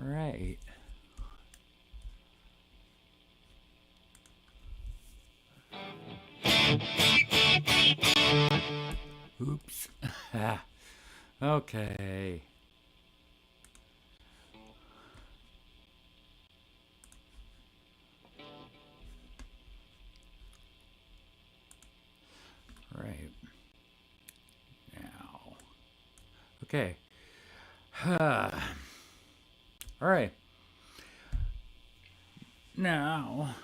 Right. Oops. Okay. Right. Now. Okay. All right. Now,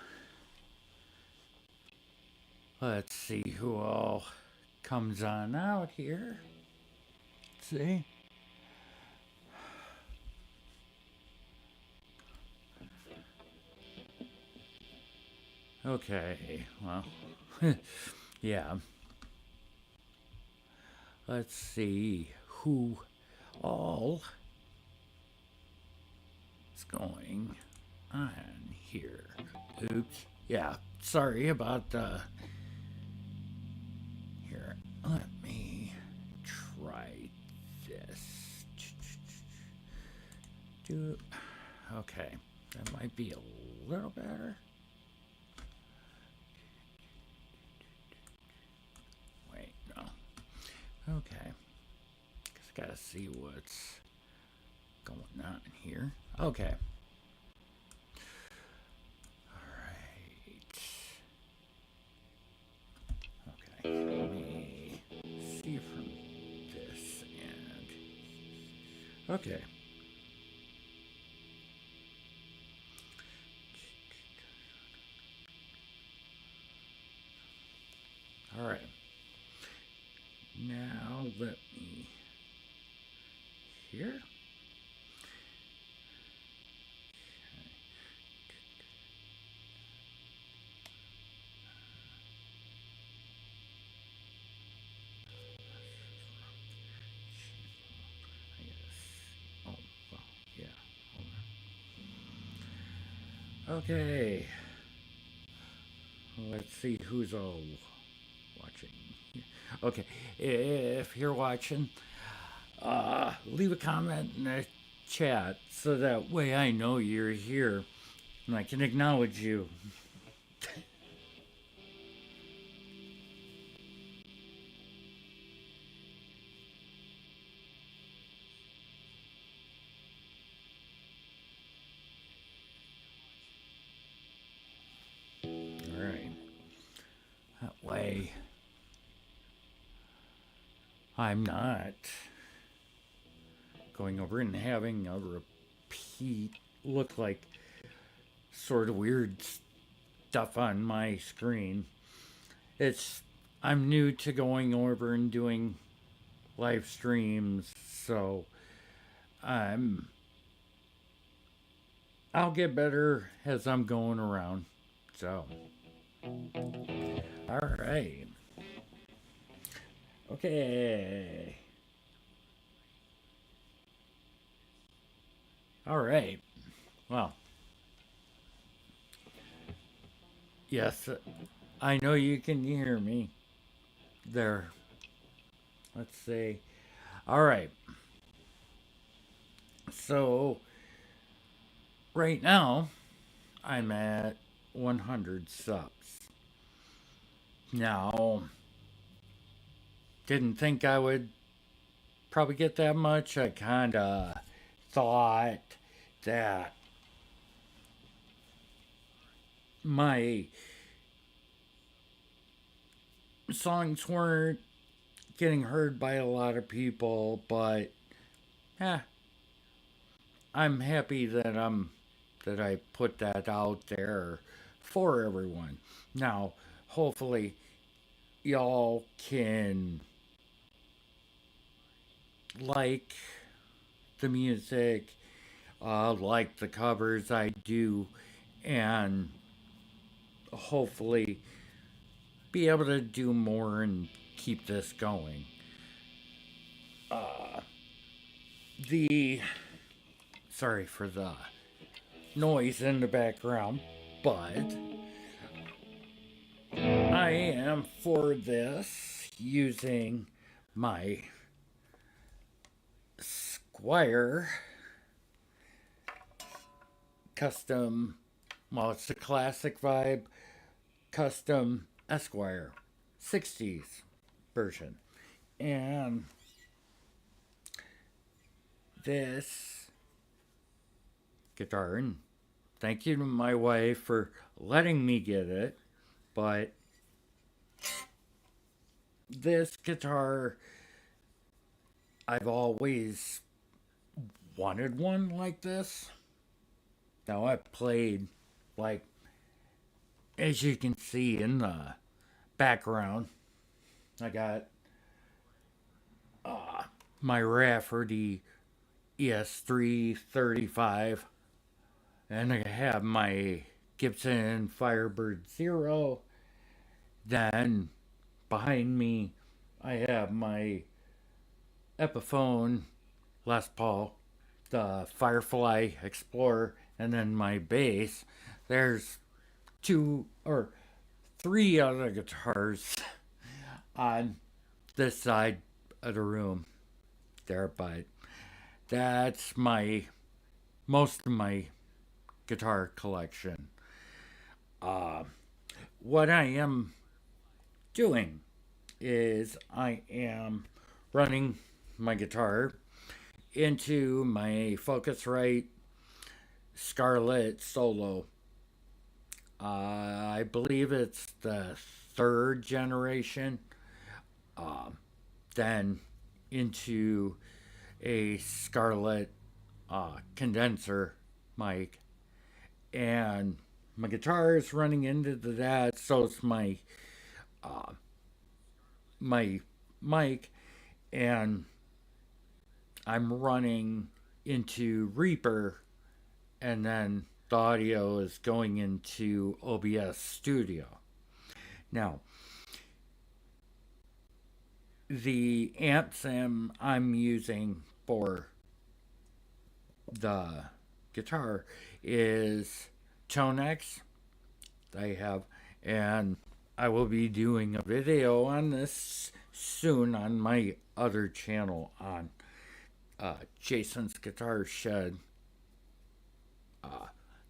let's see who all comes on out here. See? Okay. Well, yeah. Let's see who all is going on here. Oops. Yeah. Sorry about the. Here. Let me try this. Okay. That might be a little better. Wait, no. Okay. Just gotta see what's going on here. Okay. Alright. Okay. Let me see from this end. Okay. Alright. Now let me here. I guess. Oh, well, yeah. Okay. Let's see who's all watching. Okay. If you're watching, leave a comment in the chat so that way I know you're here and I can acknowledge you. All right. That way I'm not going over and having a repeat look like sort of weird stuff on my screen. It's I'm new to going over and doing live streams, so I'm I'll get better as I'm going around. So, all right. Okay. All right. Well, yes, I know you can hear me there. Let's see. All right. So, right now, I'm at 100 subs. Now, didn't think I would probably get that much. I kind of thought that my songs weren't getting heard by a lot of people, but eh, I'm happy that I put that out there for everyone. Now, hopefully, y'all can like the music, like the covers I do, and hopefully be able to do more and keep this going. Uh, the sorry for the noise in the background, but I am for this using my Squire custom, well, it's the classic vibe custom Esquire 60s version. And this guitar, and thank you to my wife for letting me get it, but this guitar, I've always wanted one like this. Now, I've played, like, as you can see in the background, I got my Rafferty ES335, and I have my Gibson Firebird Zero. Then behind me, I have my Epiphone Les Paul, the Firefly Explorer, and then my bass. There's two or three other guitars on this side of the room there, but that's my most of my guitar collection. Uh, what I am doing is I am running my guitar into my Focusrite Scarlett Solo. I believe it's the third generation. Uh, then into a Scarlett condenser mic, and my guitar is running into that, so it's uh, my mic, and I'm running into Reaper, and then the audio is going into OBS Studio. Now, the amps I'm using for the guitar is Tonex. I have, and I will be doing a video on this soon on my other channel on Jason's Guitar Shed.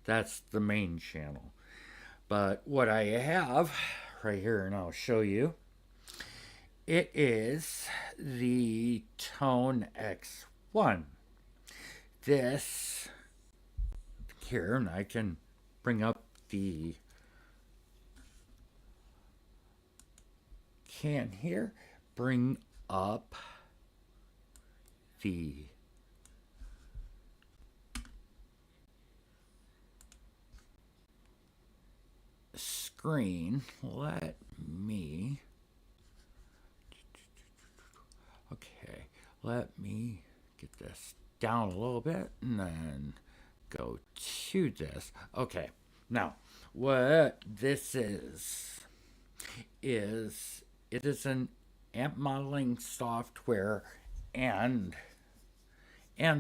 That's the main channel. But what I have right here, and I'll show you, it is the Tone X1. This here, and I can bring up the can here, bring up the screen. Let me, okay, let me get this down a little bit and then go to this. Okay, now what this is it is an amp modeling software and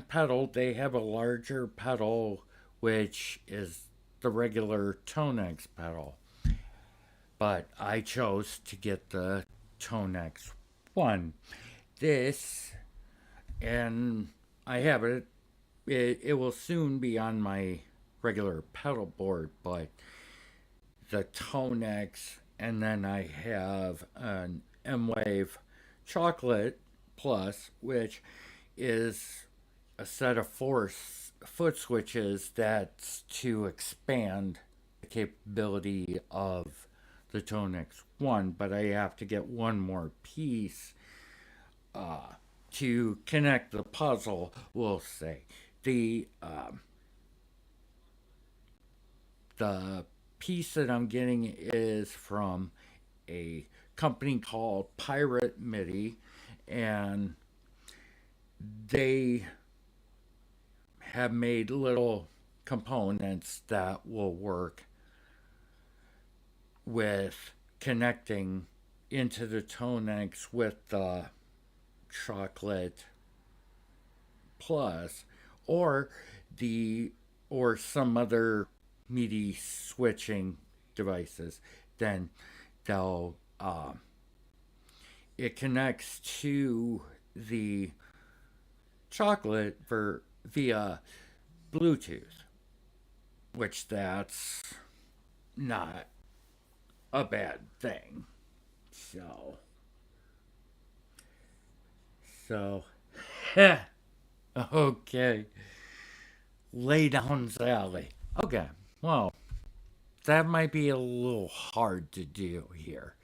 pedal. They have a larger pedal, which is the regular Tonex pedal, but I chose to get the Tonex one. This, and I have it will soon be on my regular pedal board, but the Tonex, and then I have an M-Wave Chocolate Plus, which is a set of four foot switches that's to expand the capability of the Tonex 1, but I have to get one more piece to connect the puzzle, we'll say. The piece that I'm getting is from a company called Pirate MIDI, and they have made little components that will work with connecting into the Tonex with the Chocolate Plus, or some other MIDI switching devices. Then they'll it connects to the Chocolate via Bluetooth. which that's not a bad thing. So, so, okay. Lay down Sally. Okay, well, that might be a little hard to do here.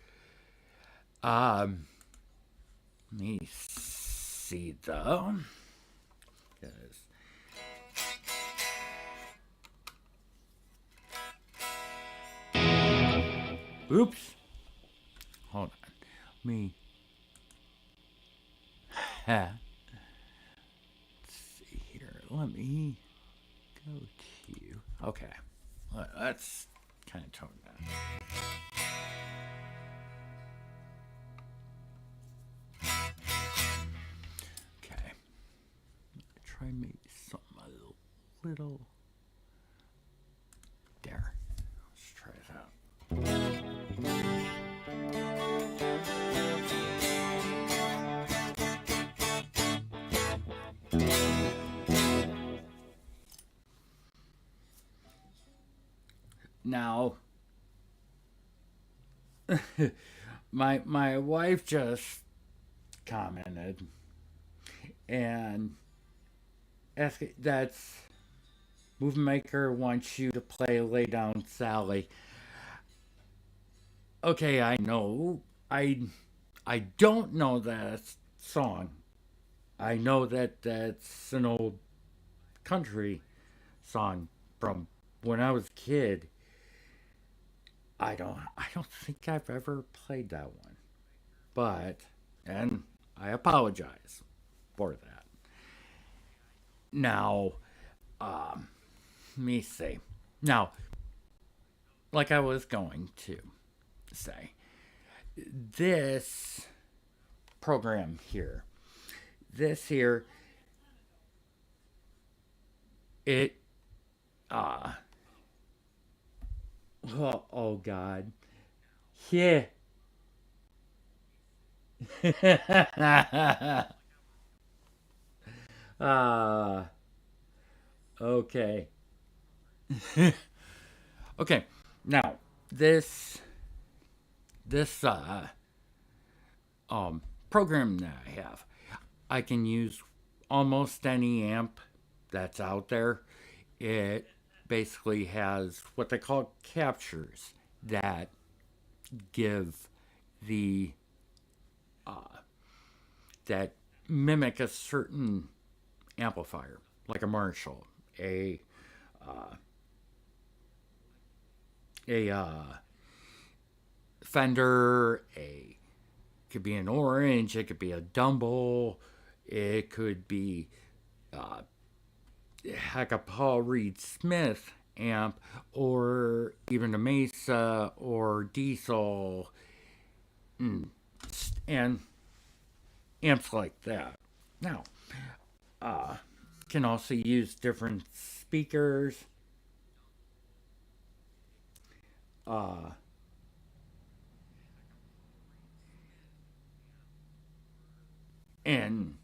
Um, Let me see though. 'Cause- Oops. Hold on. Me. Let's see here. Let me go to you. Okay. Let's kind of tone that. Okay. Try maybe something a little. There. Let's try it out. Now, my wife just commented and asked that's Movie Maker wants you to play Lay Down Sally. Okay, I know. I don't know that song. I know that that's an old country song from when I was a kid. I don't think I've ever played that one. But and I apologize for that. Now, um, let me see. Now, like I was going to say, this program here, this here, it, uh, oh God, yeah. uh, okay. Okay. Now, this program that I have, I can use almost any amp that's out there. It basically has what they call captures that give the that mimic a certain amplifier, like a Marshall, a a Fender, a could be an Orange, it could be a Dumble, it could be heck a Paul Reed Smith amp, or even a Mesa or Diesel, and amps like that. Now, can also use different speakers. Uh, and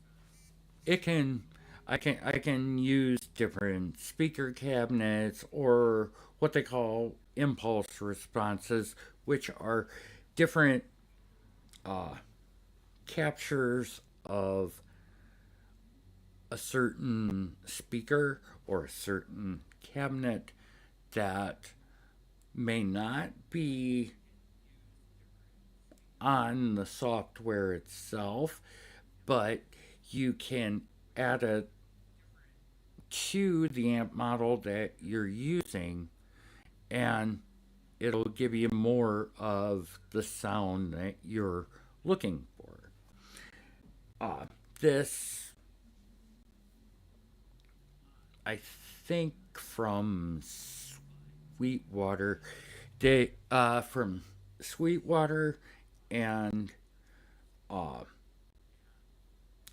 it can I can use different speaker cabinets or what they call impulse responses, which are different captures of a certain speaker or a certain cabinet that may not be on the software itself, but you can add it to the amp model that you're using, and it'll give you more of the sound that you're looking for. This, I think, from Sweetwater, from Sweetwater and uh,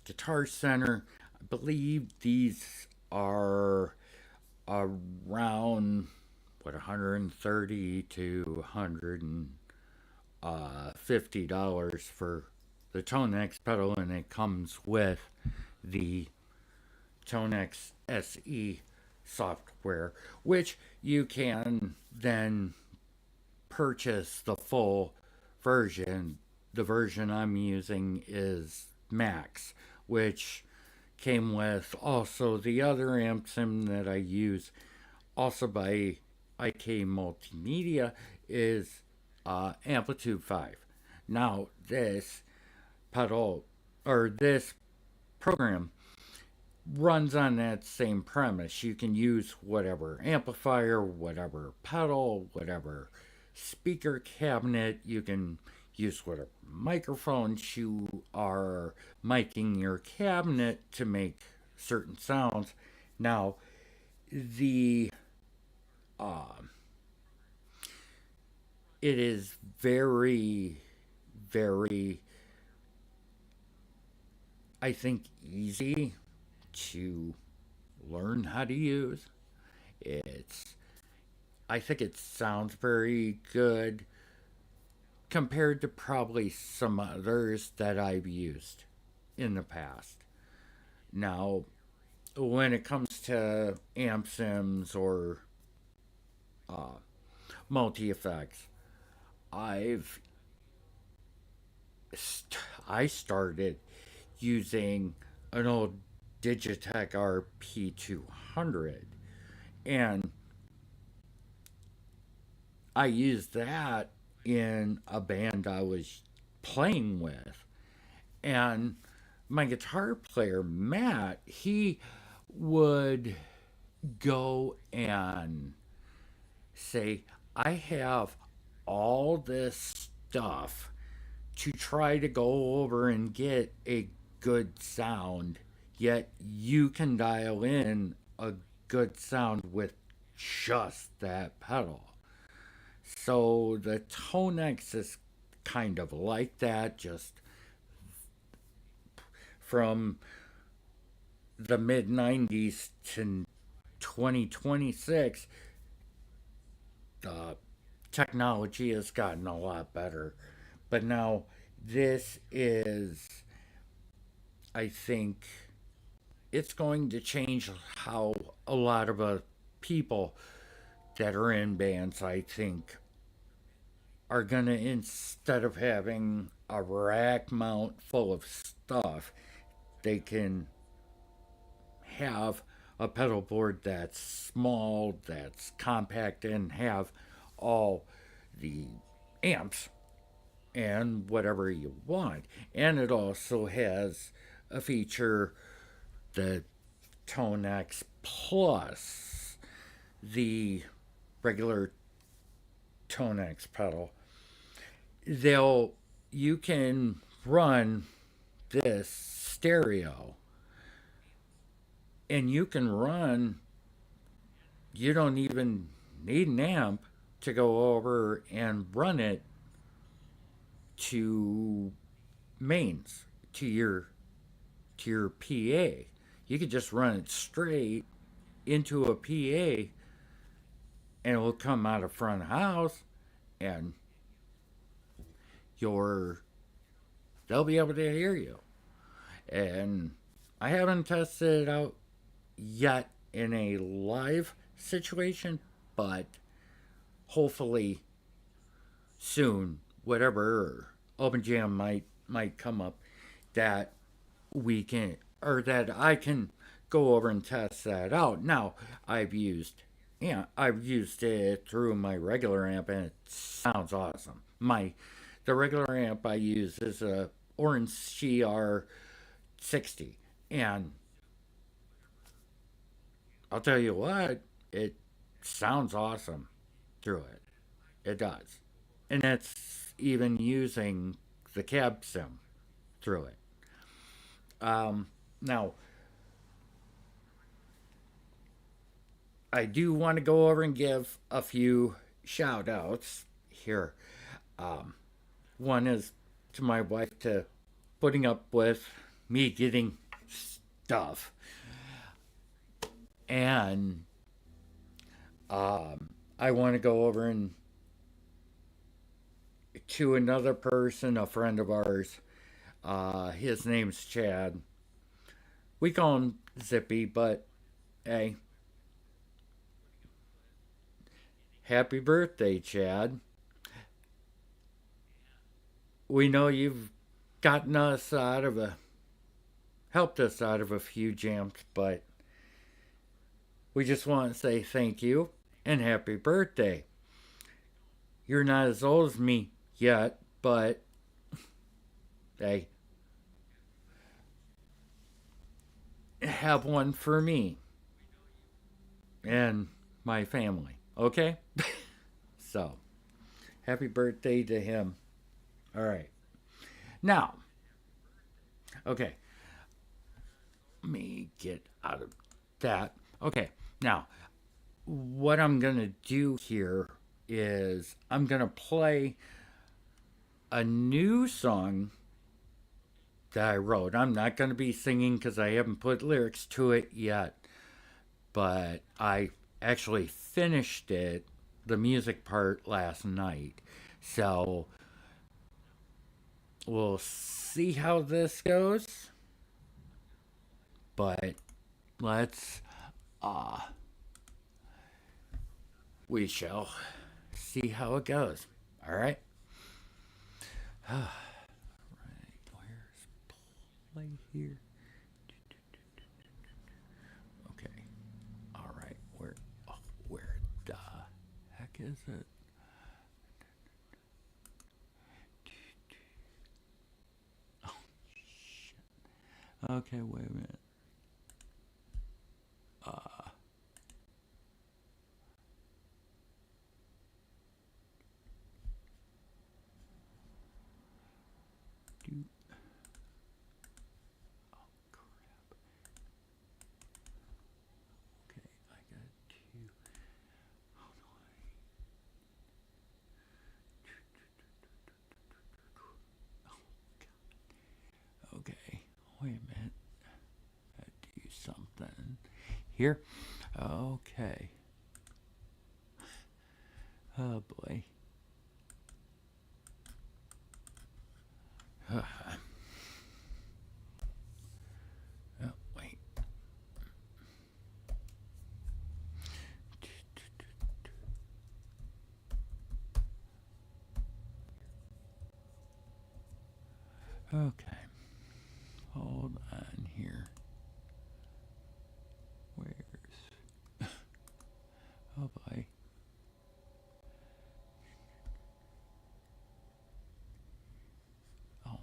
Guitar Center. I believe these are around what 130 to $150 for the Tonex pedal, and it comes with the Tonex SE software, which you can then purchase the full version. The version I'm using is Max, which came with also the other amp sim that I use, also by IK Multimedia, is Amplitude 5. Now, this pedal or this program runs on that same premise. You can use whatever amplifier, whatever pedal, whatever speaker cabinet. You can use whatever microphones you are miking your cabinet to make certain sounds. Now, the uh, it is very, very, I think, easy to learn how to use. It's I think it sounds very good compared to probably some others that I've used in the past. Now, when it comes to amp sims or uh, multi effects, I've I started using an old Digitech RP200, and I used that in a band I was playing with. And my guitar player, Matt, he would go and say, I have all this stuff to try to go over and get a good sound, yet you can dial in a good sound with just that pedal. So the Tonex is kind of like that, just from the mid 90s to 2026, the technology has gotten a lot better. But now, this is, I think, it's going to change how a lot of people that are in bands, I think, are gonna, instead of having a rack mount full of stuff, they can have a pedal board that's small, that's compact, and have all the amps and whatever you want. And it also has a feature, the Tone X Plus, the regular Tone X pedal. They'll You can run this stereo, and you don't even need an amp to go over and run it to mains, to your PA. You could just run it straight into a PA, and it will come out of front of house, and your they'll be able to hear you. And I haven't tested it out yet in a live situation, but hopefully soon, whatever open jam might come up, that we can, or that I can go over and test that out. Now, I've used it through my regular amp, and it sounds awesome. My The regular amp I use is a Orange CR60, and I'll tell you what, it sounds awesome through it. It does. And that's even using the cab sim through it. Now, I do want to go over and give a few shout outs here. Um, One is to my wife, to putting up with me getting stuff. And I want to go over and to another person, a friend of ours. His name's Chad. We call him Zippy, but hey, happy birthday, Chad. We know you've gotten us out of a helped us out of a few jams, but we just want to say thank you and happy birthday. You're not as old as me yet, but hey, have one for me and my family, okay? So, happy birthday to him. All right. Now, okay, let me get out of that. Okay, now, what I'm going to do here is I'm going to play a new song that I wrote. I'm not going to be singing because I haven't put lyrics to it yet, but I actually finished it, the music part, last night. So we'll see how this goes, but let's, we shall see how it goes. All right. Right, where's play here? Okay. All right. Where the heck is it? Oh shit. Okay, wait a minute. Do oh crap. Okay, I got to. How do I? Oh god. Okay, wait a minute. I do something here. Okay. Oh boy. Oh, wait. Okay. Hold on here. Where's... Oh boy. Oh.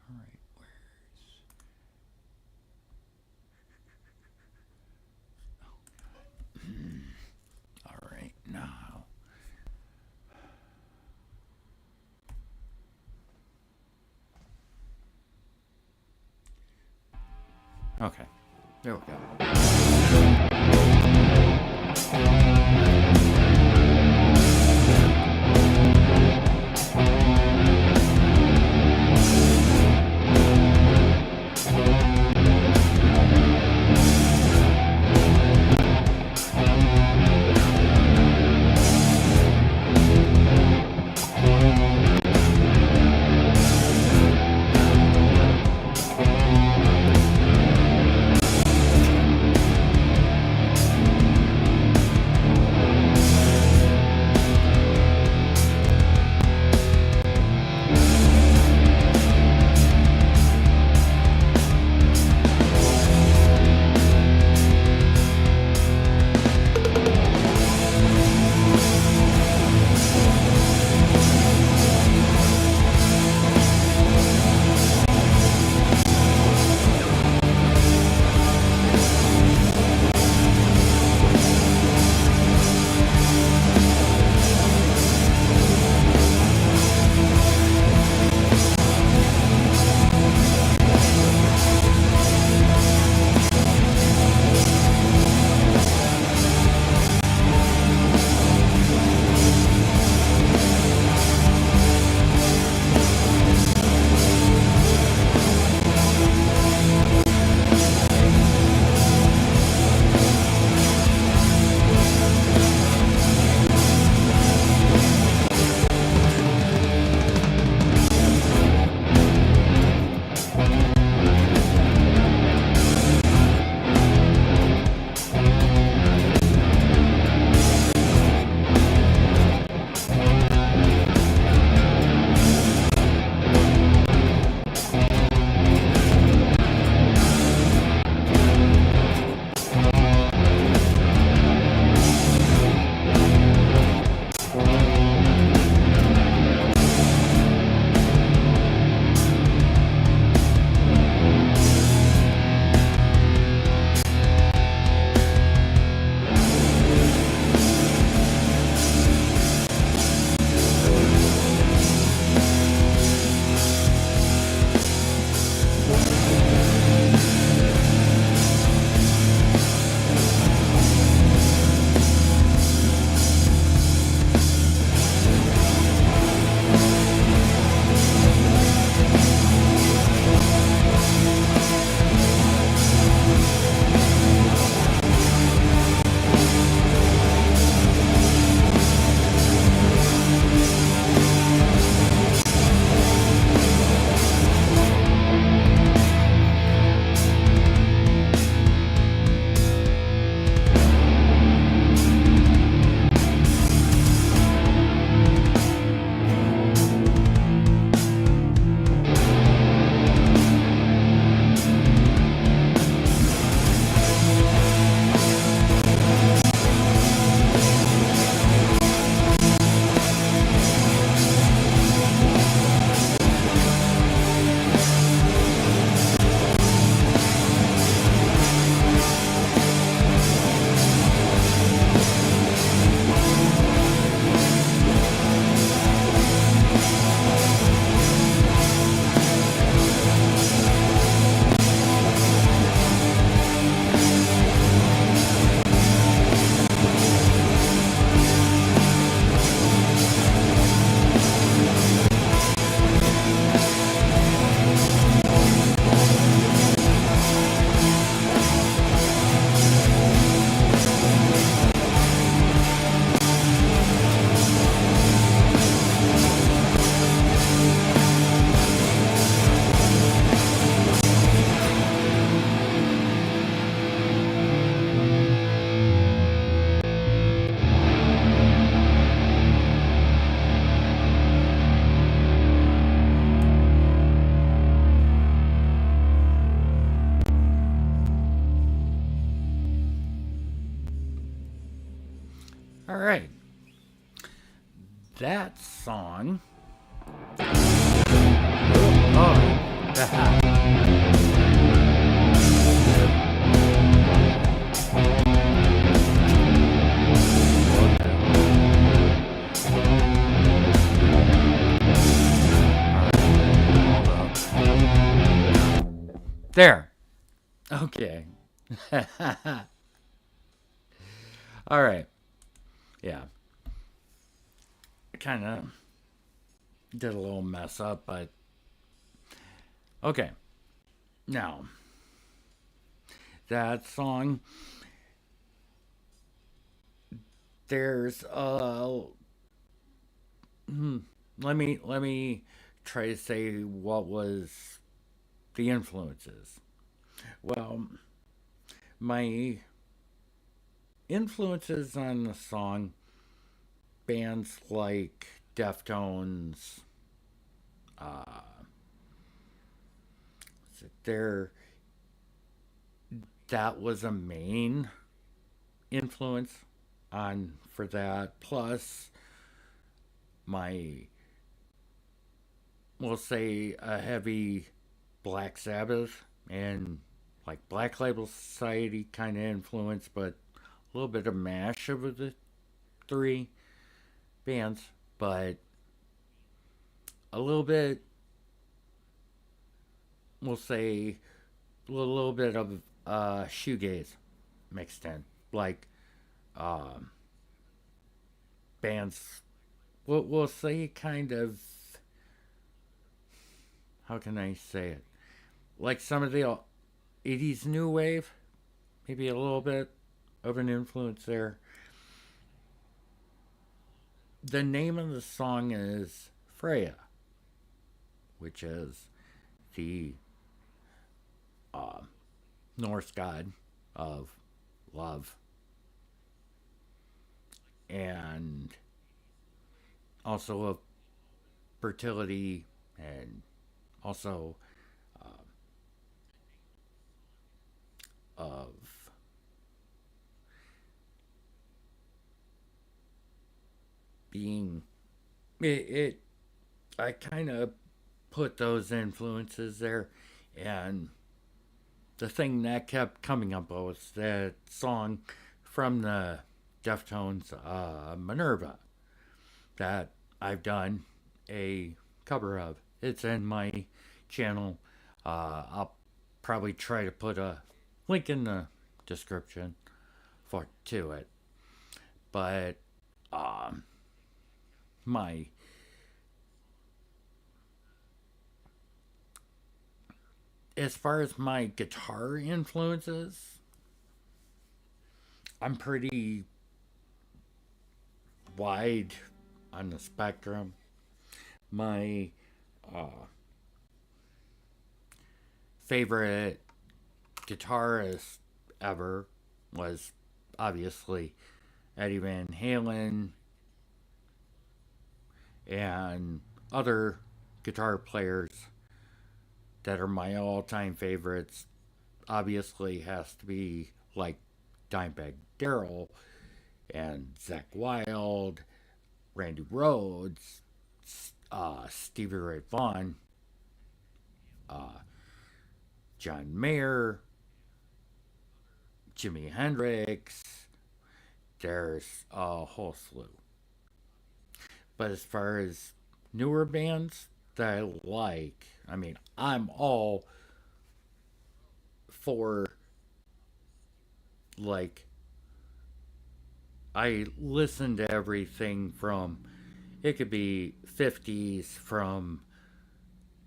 Alright, where's... Oh. Alright, now... Okay, there we go. All right. That song. Oh. There. Okay. All right. Yeah. Kind of did a little mess up, but okay. Now, that song, there's let me try to say what was the influences. Well, my influences on the song, bands like Deftones, uh, there, that was a main influence on for that. Plus, my, we'll say, a heavy Black Sabbath and like Black Label Society kind of influence, but a little bit of mash of the three bands, but a little bit, we'll say, a little bit of shoegaze mixed in, like um, bands. We'll say kind of, how can I say it? Like some of the 80s new wave, maybe a little bit of an influence there. The name of the song is Freya, which is the uh, Norse god of love and also of fertility and also of being it I kind of put those influences there, and the thing that kept coming up was that song from the Deftones, Minerva, that I've done a cover of. It's in my channel. I'll probably try to put a link in the description for to it. But um, my as far as my guitar influences, I'm pretty wide on the spectrum. My uh, favorite guitarist ever was obviously Eddie Van Halen, and other guitar players that are my all-time favorites obviously has to be like Dimebag Darrell and Zach Wild, Randy Rhoads, Stevie Ray Vaughan, uh, John Mayer, Jimi Hendrix. There's a whole slew. But as far as newer bands that I like, I mean, I'm all for, like, I listen to everything from, it could be 50s from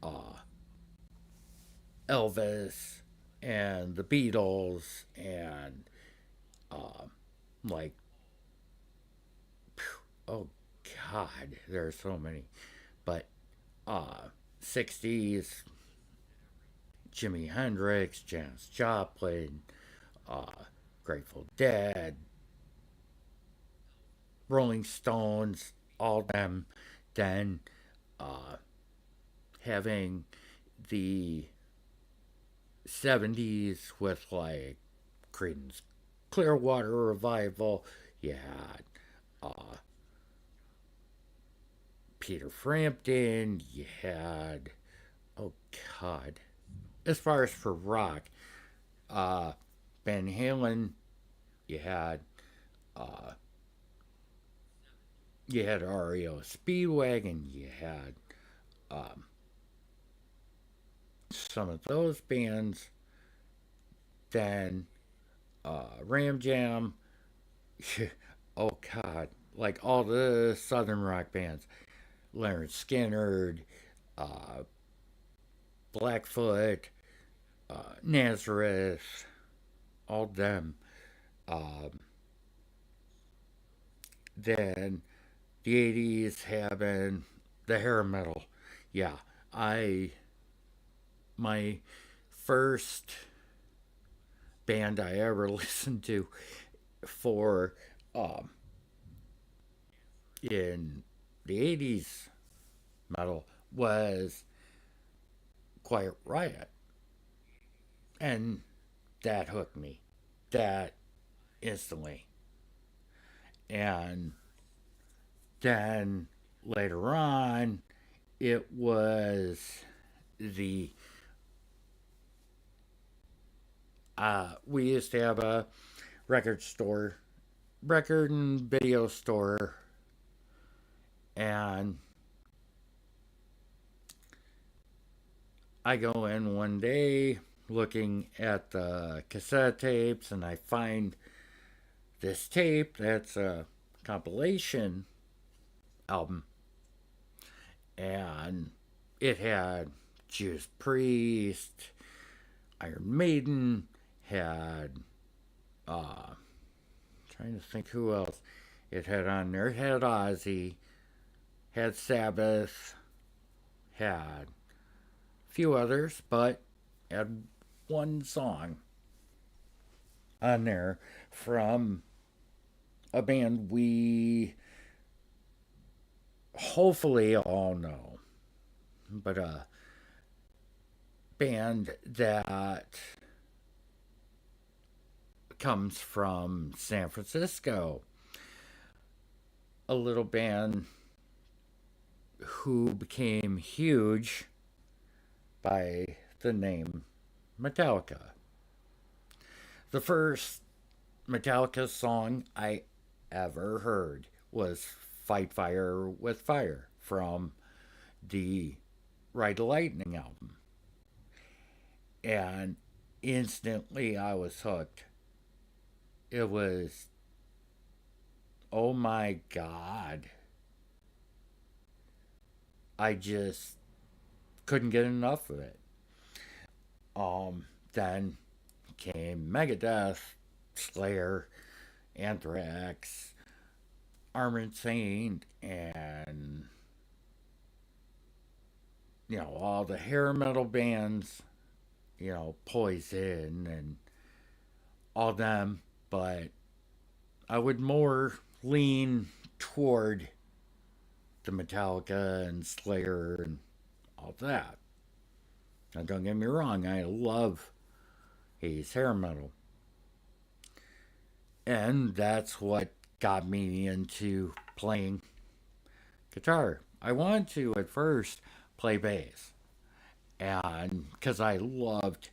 uh, Elvis and the Beatles and uh, like, oh God, there are so many. But 60s, Jimi Hendrix, Janis Joplin, uh, Grateful Dead, Rolling Stones, all them. Then uh, having the 70s with like Creedence Clearwater Revival. You had uh, Peter Frampton. You had, oh God, as far as for rock, uh, Van Halen. You had uh, you had REO Speedwagon. You had um, some of those bands. Then Ram Jam. Oh God, like all the southern rock bands, Leonard Skinner, uh, Blackfoot, Nazareth, all them. Um, then the '80s having the hair metal. Yeah, I my first band I ever listened to for um, in the '80s metal was Quiet Riot, and that hooked me. That instantly, and then later on, it was the we used to have a record store, record and video store, and I go in one day looking at the cassette tapes, and I find this tape that's a compilation album, and it had Judas Priest, Iron Maiden, had trying to think who else it had on there. It had Ozzy, had Sabbath, had a few others, but had one song on there from a band we hopefully all know, but a band that comes from San Francisco. A little band who became huge by the name Metallica. The first Metallica song I ever heard was Fight Fire with Fire from the Ride the Lightning album. And instantly I was hooked. It was, oh my God. I just couldn't get enough of it. Then came Megadeth, Slayer, Anthrax, Armored Saint, and all the hair metal bands, Poison and all them, but I would more lean toward the Metallica and Slayer and all that. Now, don't get me wrong, I love his hair metal. And that's what got me into playing guitar. I wanted to at first play bass, and because I loved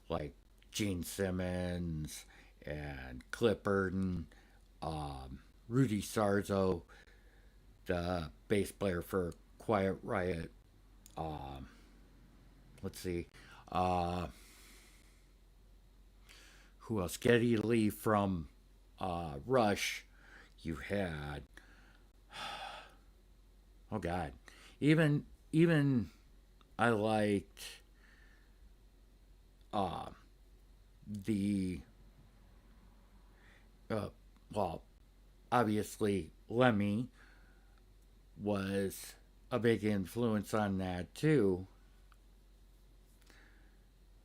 like Gene Simmons and Cliff Burton, Rudy Sarzo, the bass player for Quiet Riot. Um, let's see, uh, who else? Geddy Lee from Rush. You had, oh God, even I liked uh, the uh, well, obviously Lemmy was a big influence on that too.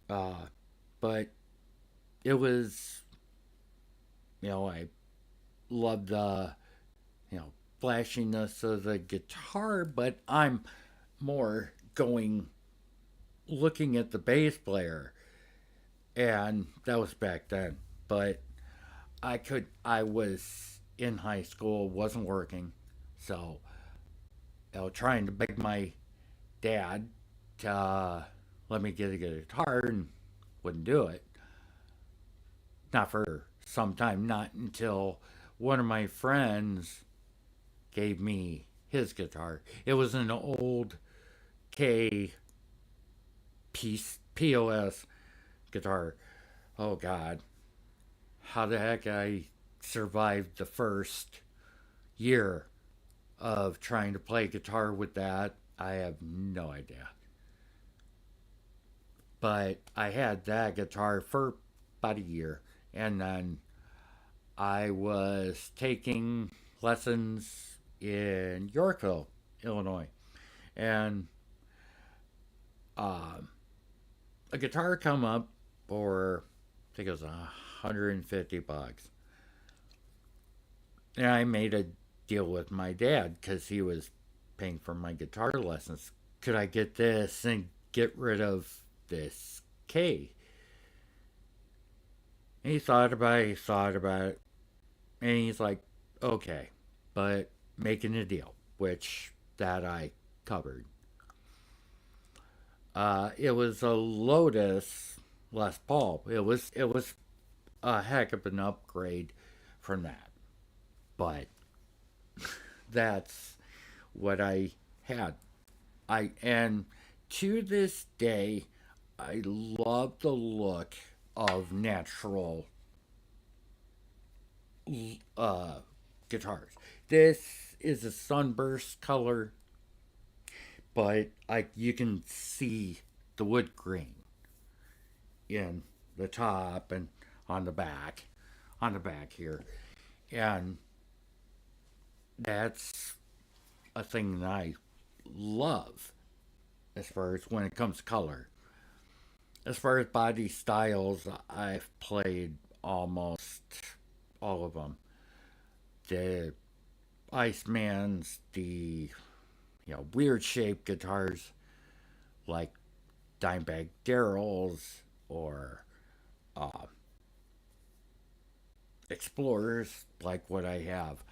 Uh, but it was, I loved the, flashiness of the guitar, but I'm more going looking at the bass player, and that was back then. But I was in high school wasn't working. So, trying to beg my dad to let me get a guitar and wouldn't do it. Not for some time, not until one of my friends gave me his guitar. It was an old K POS guitar. Oh God, how the heck I survived the first year of trying to play guitar with that, I have no idea. But I had that guitar for about a year, and then I was taking lessons in Yorkville, Illinois, and um, a guitar come up for I think it was $150, and I made a deal with my dad because he was paying for my guitar lessons. Could I get this and get rid of this K? And he thought about it, and he's like, okay, but making a deal, which that I covered. It was a Lotus Les Paul. It was a heck of an upgrade from that, but that's what I had. And to this day, I love the look of natural uh, guitars. This is a sunburst color, but you can see the wood grain in the top and on the back, on the back here, and that's a thing that I love as far as when it comes to color. As far as body styles, I've played almost all of them. The Icemans, the weird shaped guitars like Dimebag Darrell's or uh, Explorers, like what I have.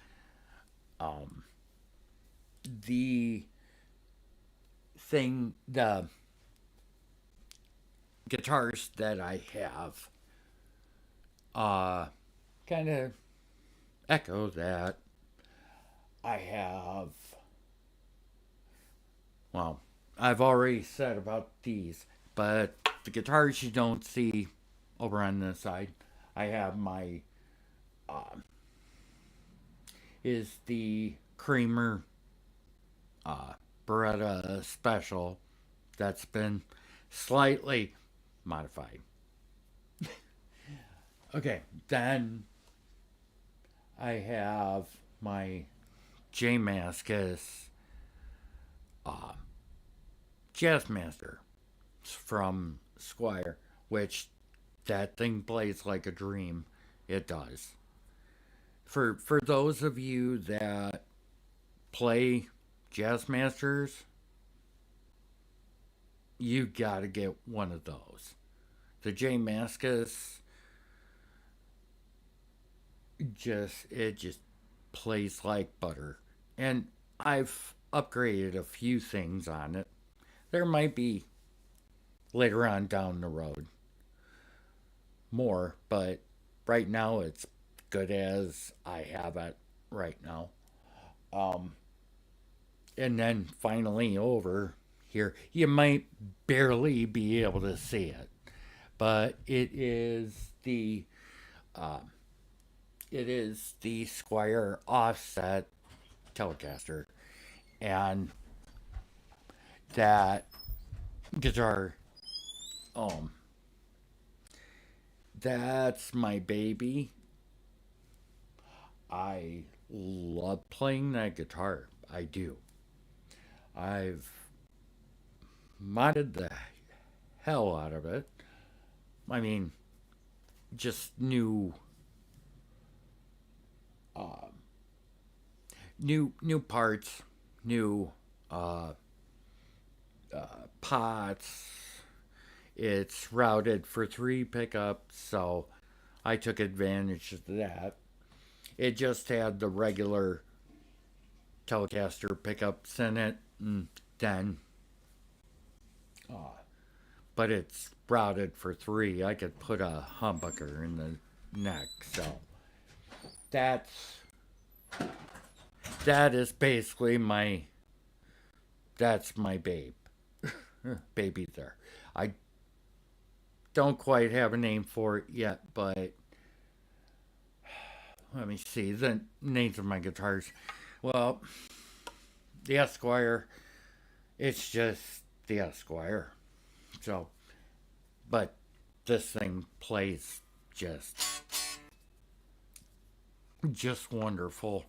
Um, the the guitars that I have uh, kind of echo that. I have, well, I've already said about these, but the guitars you don't see over on this side, I have my, uh, is the Creamer uh, Beretta Special that's been slightly modified. Okay, then I have my J Mascis uh, Jazzmaster from Squire, which that thing plays like a dream. It does. For those of you that play Jazzmasters, you gotta get one of those. The J Mascis just plays like butter. And I've upgraded a few things on it. There might be later on down the road more, but right now it's good as I have it right now. Um, and then finally over here, you might barely be able to see it, but uh, it is the Squire Offset Telecaster, and that guitar, um, that's my baby. I love playing that guitar. I do. I've modded the hell out of it. I mean, just uh, new parts, new uh, pots. It's routed for three pickups, so I took advantage of that. It just had the regular Telecaster pickups in it, and then, uh, but it's routed for 3. I could put a humbucker in the neck, so that's that is basically that's my baby there. I don't quite have a name for it yet, but let me see the names of my guitars. Well, the Esquire, it's just the Esquire. So, but this thing plays just wonderful.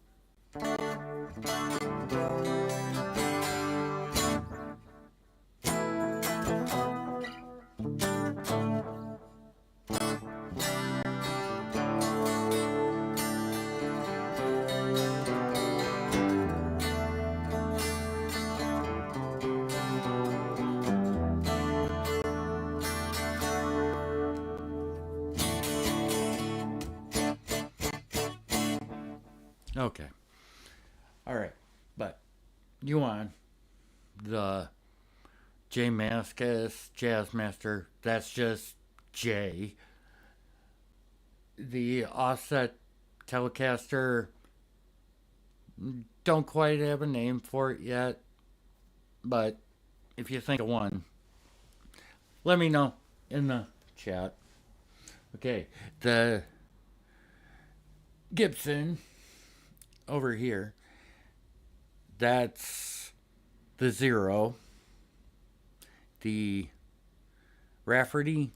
Okay. All right. But you on the J Mascis Jazzmaster, that's just J. The offset Telecaster, don't quite have a name for it yet, but if you think of one, let me know in the chat. Okay, the Gibson over here, that's the Zero. The Rafferty,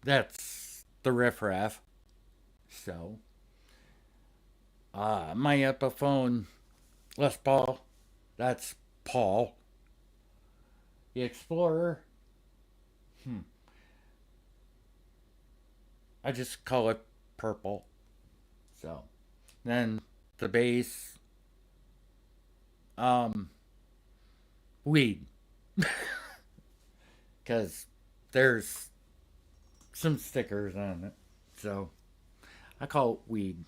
that's the Riff Raff. So, my Epiphone Les Paul, that's Paul. The Explorer, I just call it Purple. So, then the bass, Weed. Because there's some stickers on it. So, I call it Weed.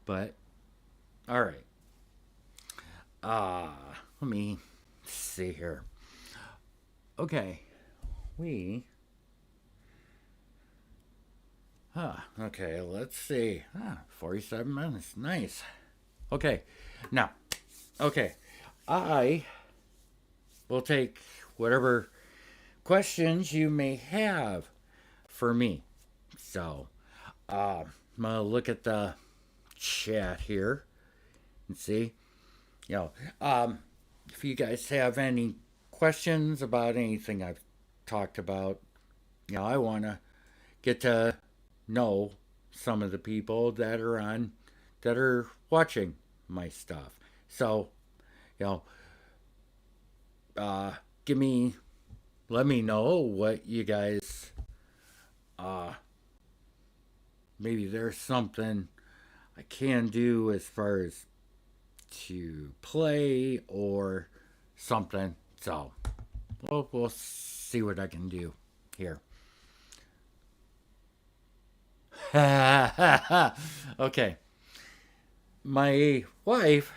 But, alright. Let me see here. Okay. Okay, let's see. 47 minutes. Nice. Okay. Now, okay. I will take whatever questions you may have for me. So, I'm going to look at the chat here and see. If you guys have any questions about anything I've talked about, I want to get to know some of the people that are watching my stuff. So, let me know what you guys, maybe there's something I can do as far as to play or something. So, we'll see what I can do here. Okay. My wife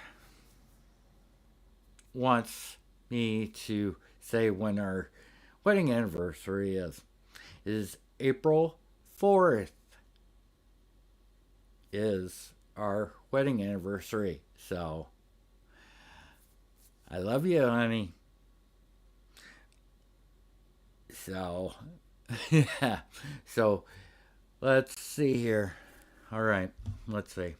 wants me to say when our wedding anniversary is April 4th is our wedding anniversary. So, I love you, honey. So, yeah. So, let's see here. All right. Let's see.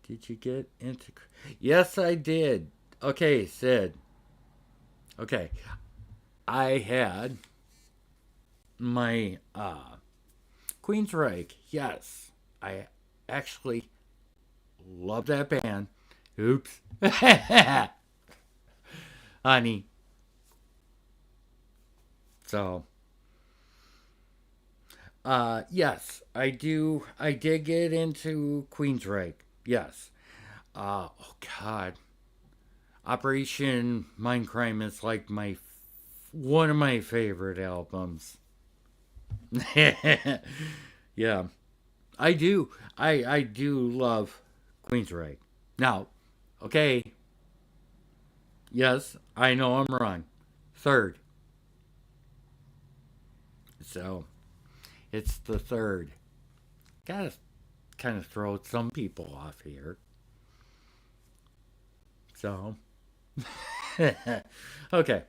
Did you get into... Yes, I did. Okay, Sid. Okay. I had my Queensryche. Yes. I actually love that band. Oops. Honey. So, yes, I do. I did get into Queensryche. Yes. Oh God. Operation Mindcrime is like my one of my favorite albums. Yeah, I do. I do love Queensryche. Now, okay, yes, I know I'm wrong. Third. So it's the third. Gotta kind of throw some people off here. So, okay.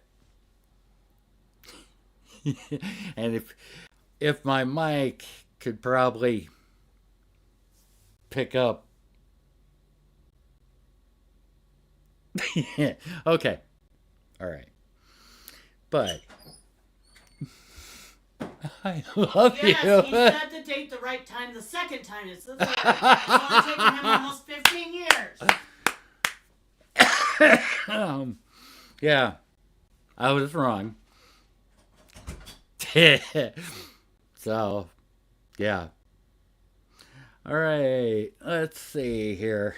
And if my mic could probably pick up. Okay. All right. But I love Yes, you. he said the date the right time the second time. It's the third. It's only taken him almost 15 years. Yeah, I was wrong. So, yeah. All right. Let's see here.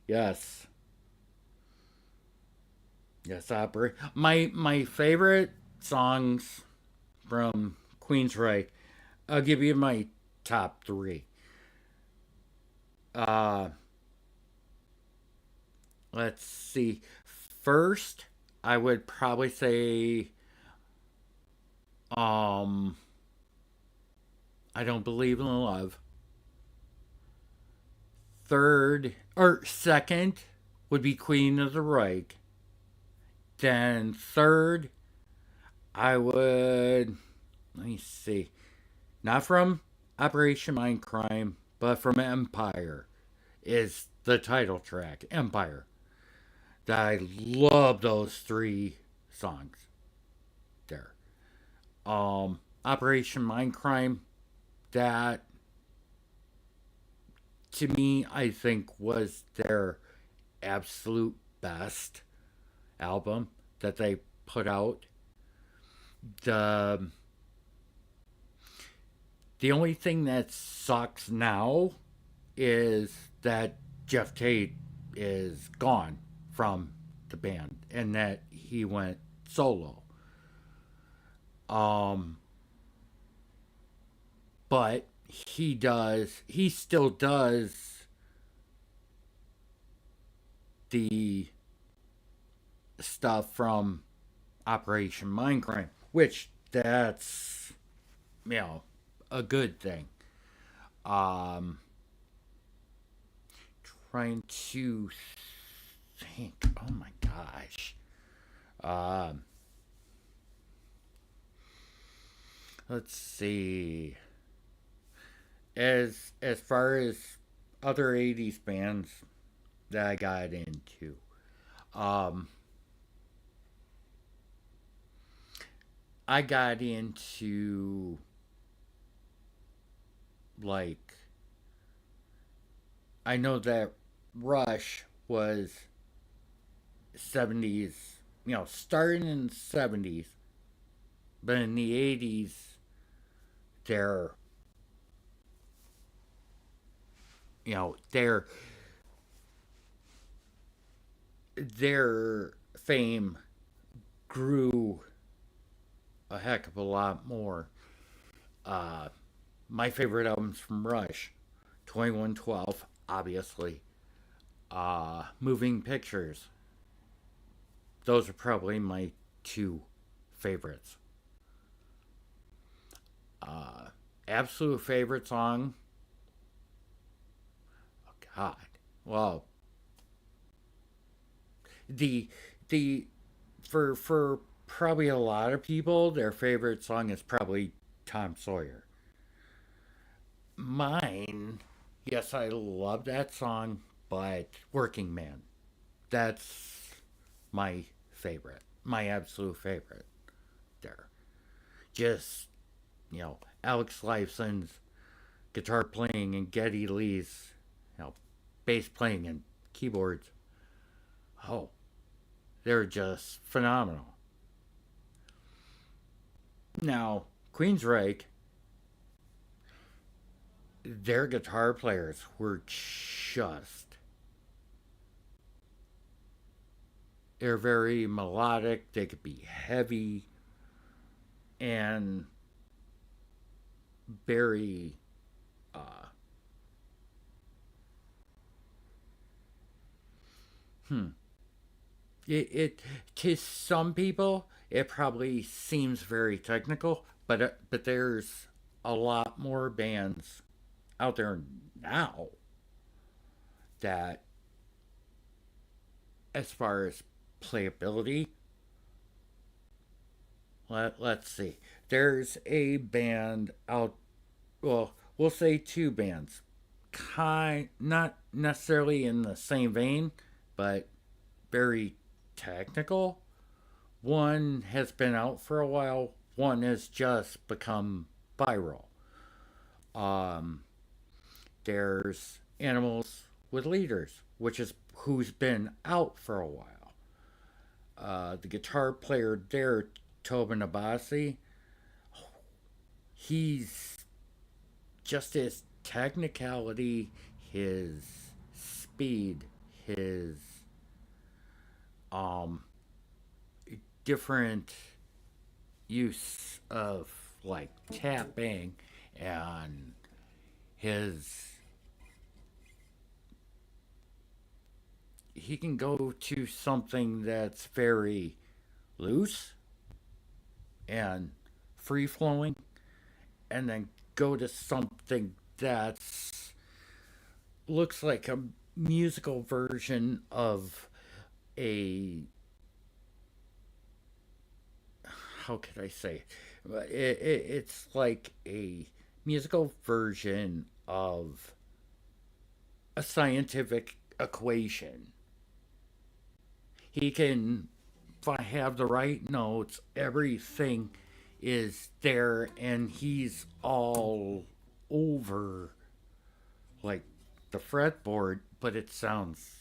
Yes. Yes, opera. My favorite songs from Queensryche. I'll give you my top three. Uh, let's see. First, I would probably say, um, I don't believe in love. Third or second would be Queen of the Reich. Then third, I would let me see, not from Operation Mindcrime, but from Empire is the title track, Empire. I love those three songs there. Operation Mindcrime, that to me I think was their absolute best album that they put out. The the only thing that sucks now is that Jeff Tate is gone from the band and that he went solo. Um, but he still does the stuff from Operation Mindcrime, which that's, you know, a good thing. Um, trying to think. Oh my gosh. Um, let's see. As far as other '80s bands that I got into, um, I got into like I know that Rush was '70s, you know, starting in the '70s, but in the '80s, their you know their fame grew a heck of a lot more. Uh, my favorite albums from Rush, 2112, obviously. Moving Pictures. Those are probably my two favorites. Uh, Absolute favorite song. Oh God. Well, the the for probably a lot of people, their favorite song is probably Tom Sawyer. Mine, yes, I love that song, but Working Man. That's my favorite. My absolute favorite there. Just, you know, Alex Lifeson's guitar playing and Geddy Lee's, you know, bass playing and keyboards. Oh, they're just phenomenal. Now, Queensryche, their guitar players were just They're very melodic. They could be heavy and very uh, hmm. It to some people it probably seems very technical, but there's a lot more bands out there now that, as far as playability, let's see. There's a band out. Well, we'll say two bands, not necessarily in the same vein, but very technical. One has been out for a while. One has just become viral. Um, there's Animals with Leaders, which is who's been out for a while. The guitar player there, Tobin Abasi, he's just his technicality, his speed, his um different use of like tapping and his he can go to something that's very loose and free flowing and then go to something that's looks like a musical version of a how could I say it's like a musical version of a scientific equation. He can have the right notes, everything is there, and he's all over like the fretboard, but it sounds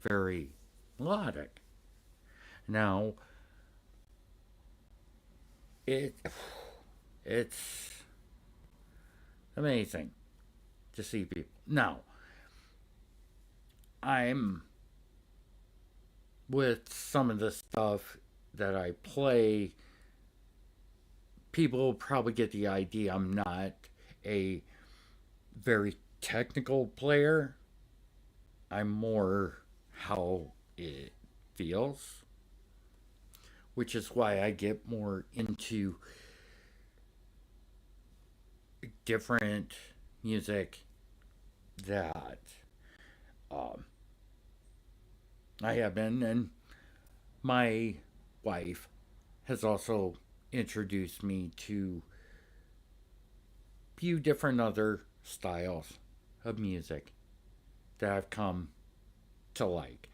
very melodic. Now, it it's amazing to see people. Now, I'm with some of the stuff that I play, people probably get the idea I'm not a very technical player. I'm more how it feels, which is why I get more into different music that um, I have been, and my wife has also introduced me to a few different other styles of music that I've come to like,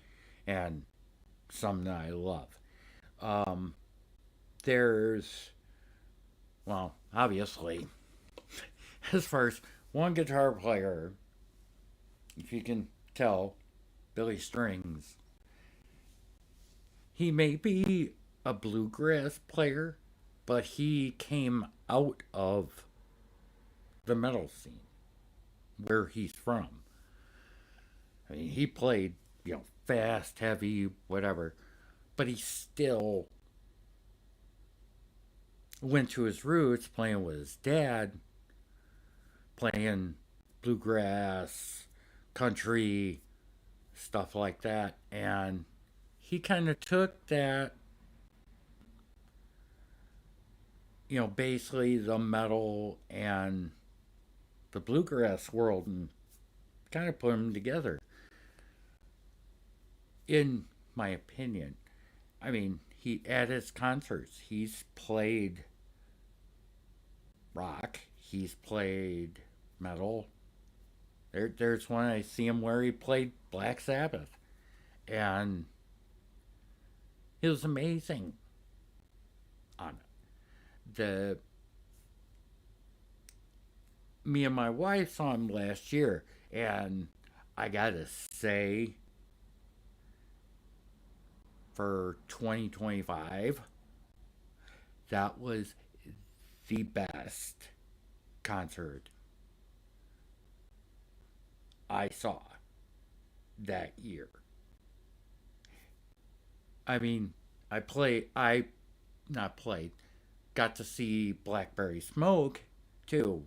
and some that I love. Um, there's, well, obviously, as far as one guitar player, if you can tell, Billy Strings, he may be a bluegrass player, but he came out of the metal scene where he's from. I mean, he played, fast, heavy, whatever, but he still went to his roots playing with his dad, playing bluegrass, country, stuff like that. And he kind of took that, basically the metal and the bluegrass world and kind of put them together. In my opinion, I mean, he at his concerts, he's played rock, he's played metal. There's one I see him where he played Black Sabbath, and it was amazing on it. The Me and my wife saw him last year, and I gotta say, for 2025, that was the best concert I saw that year. I mean, not played, got to see Blackberry Smoke too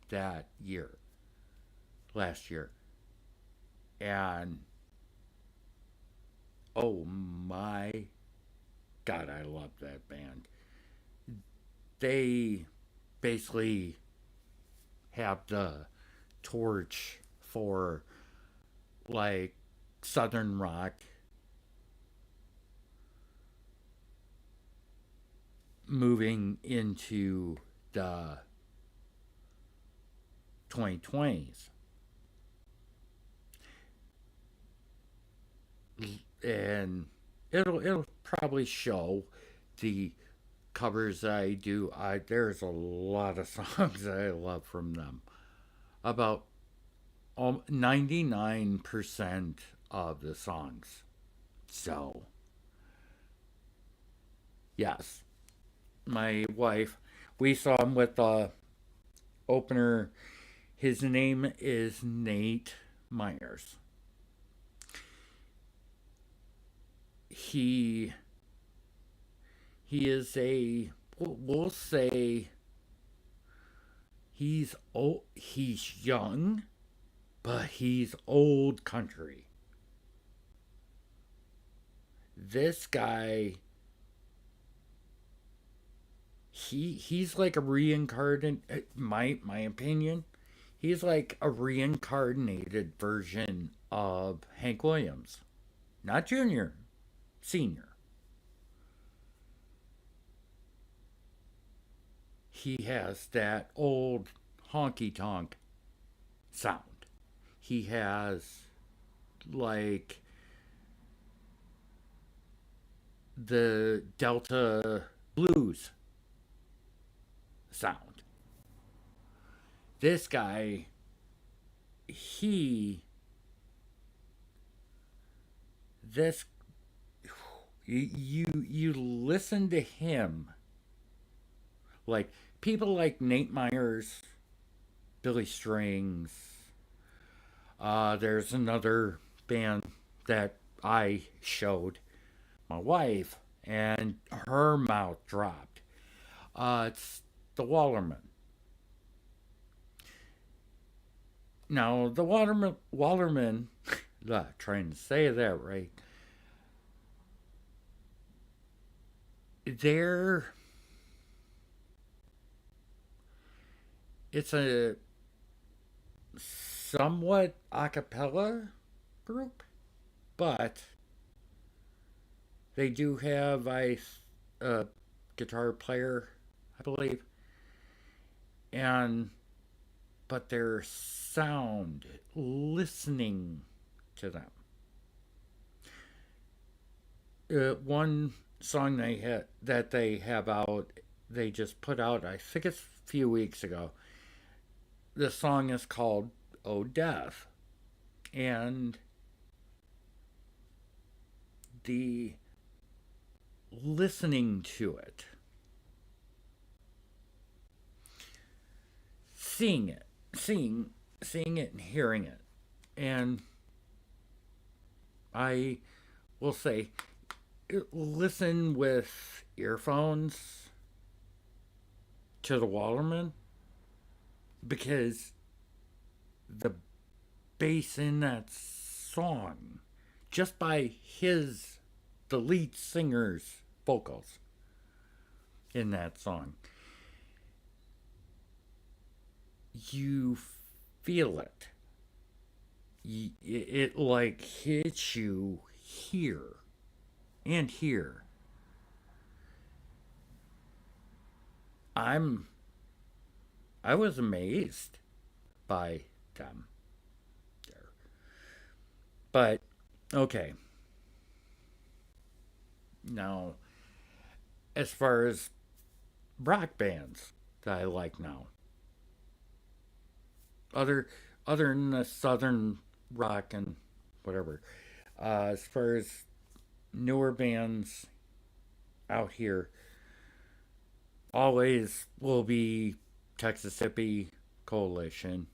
that year, last year. And oh my God, I love that band. They basically have the torch for like Southern rock moving into the 2020s. And it'll probably show the covers I do. There's a lot of songs I love from them. About 99% of the songs. So, yes, my wife, we saw him with the opener. His name is Nate Myers. He he is a, we'll say he's young, but he's old country. This guy, he's like a reincarnated, my opinion, he's like a reincarnated version of Hank Williams. Not junior, senior. He has that old honky tonk sound. He has like the Delta blues sound. This guy, he, this, you listen to him, like people like Nate Myers, Billy Strings. There's another band that I showed my wife, and her mouth dropped. It's the Wallerman. Now, the Wallerman, trying to say that right, they're, it's a somewhat a cappella group, but they do have a guitar player, I believe, and but their sound, listening to them. One song that they have out, they just put out, I think it's a few weeks ago. The song is called "Oh Death," and the listening to it, seeing it, seeing it and hearing it. And I will say, listen with earphones to the Wallerman, because the bass in that song, just by the lead singer's vocals in that song, you feel it. It like hits you here and here. I'm I was amazed by them there. But okay, now as far as rock bands that I like now, other other than the southern rock and whatever, as far as newer bands out here, always will be Texas Hippie Coalition.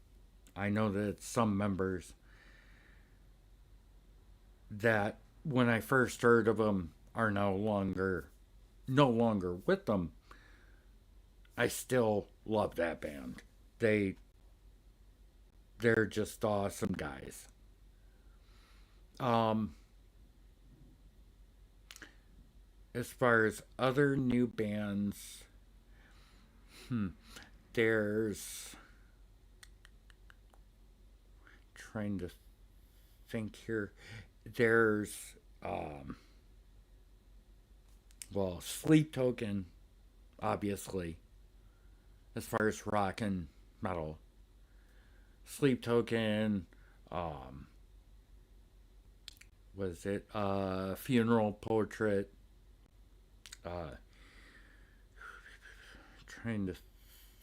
I know that some members that when I first heard of them, are no longer with them, I still love that band. They they're just awesome guys. Um, as far as other new bands, hmm, there's trying to think here. There's um, well, Sleep Token, obviously, as far as rock and metal. Sleep Token, um, was it Funeral Portrait? Uh, trying to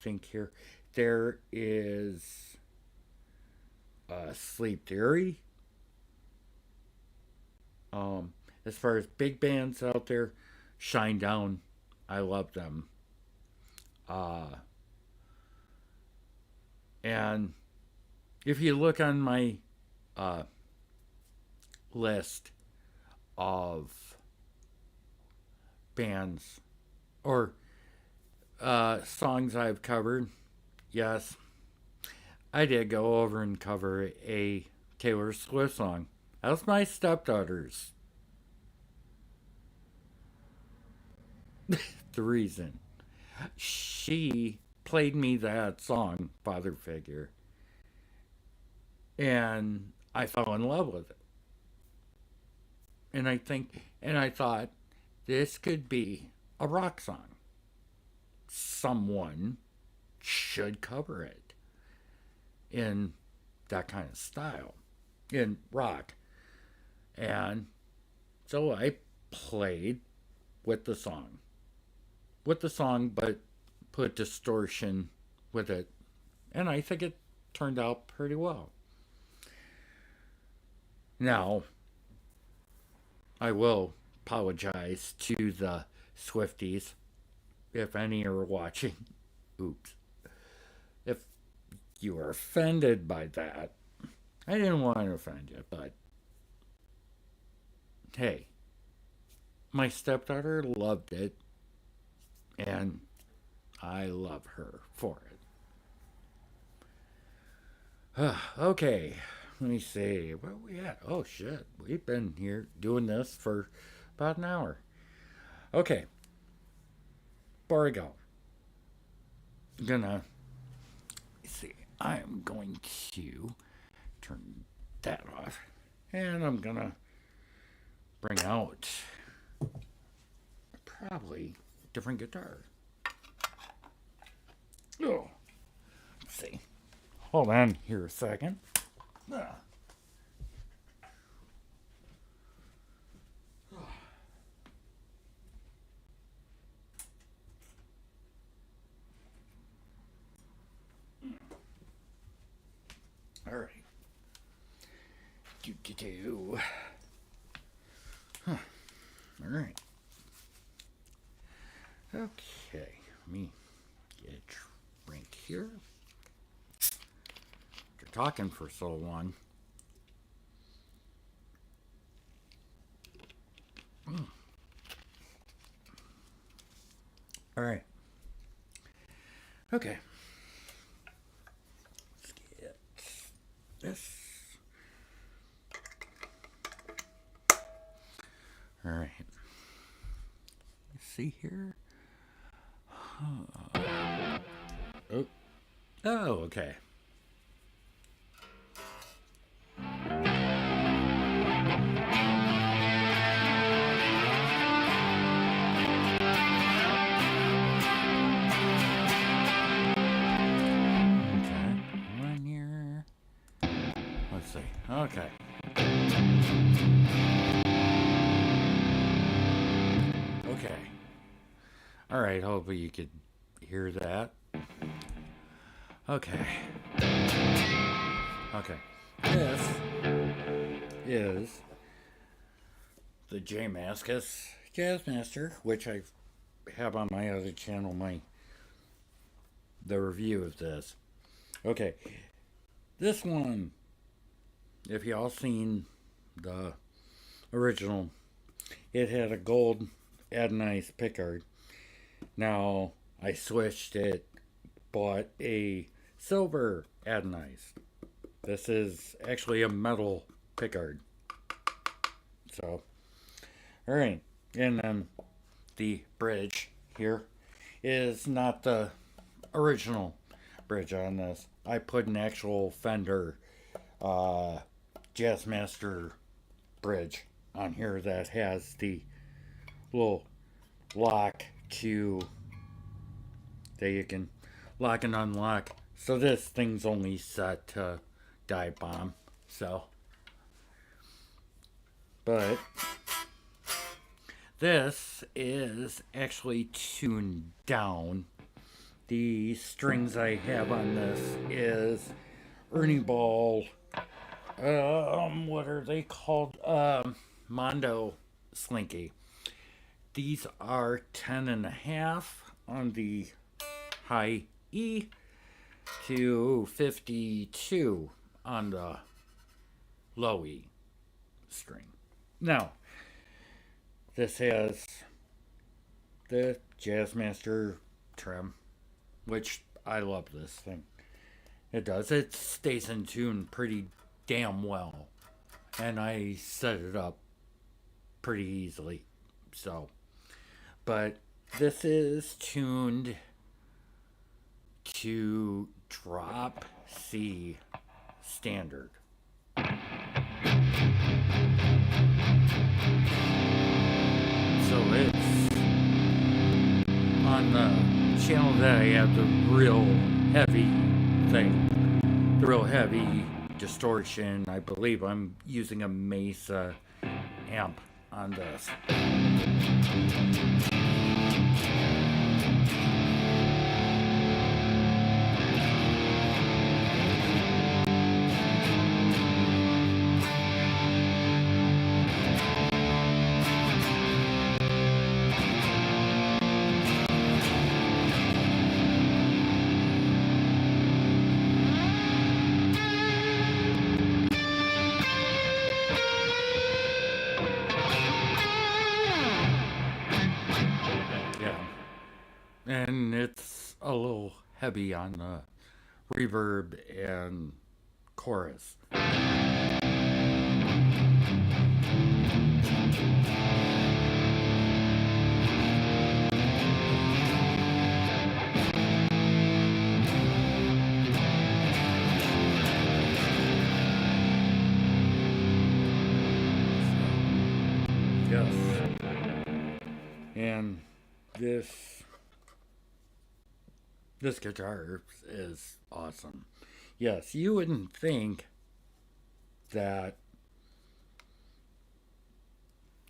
think here. There is Sleep Theory. As far as big bands out there, Shine Down, I love them. Uh, and if you look on my uh, list of bands or songs I've covered, yes, I did go over and cover a Taylor Swift song. That was my stepdaughter's the reason. She played me that song, Father Figure, and I fell in love with it. And I thought, this could be a rock song. Someone should cover it in that kind of style, in rock. And so I played with the song. With the song, but put distortion with it. And I think it turned out pretty well. Now, I will apologize to the Swifties, if any are watching. Oops. If you were offended by that, I didn't want to offend you, but hey, my stepdaughter loved it, and I love her for it. Okay, let me see. Where are we at? Oh, shit. We've been here doing this for about an hour. Okay, before I go, I'm gonna see. I'm going to turn that off, and I'm gonna bring out probably different guitar. Oh, let's see. Hold on here a second. Ah. All right. Do do do. Huh. All right. Okay. Let me get a drink here. After talking for so long. All right. Okay. Let's get this. All right. Let's see here. Oh. Oh, okay. Okay. One year. Let's see. Okay. Okay. All right. Hopefully you could hear that. Okay. Okay. This is the J Maskus Jazzmaster, which I have on my other channel, the review of this. Okay. This one, if y'all seen the original, it had a gold anodized pickguard. Now I switched it, bought a silver anodized. This is actually a metal pickguard. So, alright. And then the bridge here is not the original bridge on this. I put an actual Fender Jazzmaster bridge on here that has the little lock to that you can lock and unlock. So this thing's only set to dive bomb. So, but this is actually tuned down. The strings I have on this is Ernie Ball. What are they called? Mondo Slinky. These are 10.5 on the high E to 52 on the low E string. Now, this has the Jazzmaster trim, which I love this thing. It does. It stays in tune pretty damn well. And I set it up pretty easily. So, but this is tuned to drop C standard. So it's on the channel that I have the real heavy thing, the real heavy distortion. I believe I'm using a Mesa amp on this. And it's a little heavy on the reverb and chorus. Yes. And this guitar is awesome. Yes, you wouldn't think that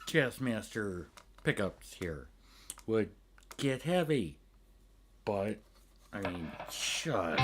Jazzmaster pickups here would get heavy, but I mean, just.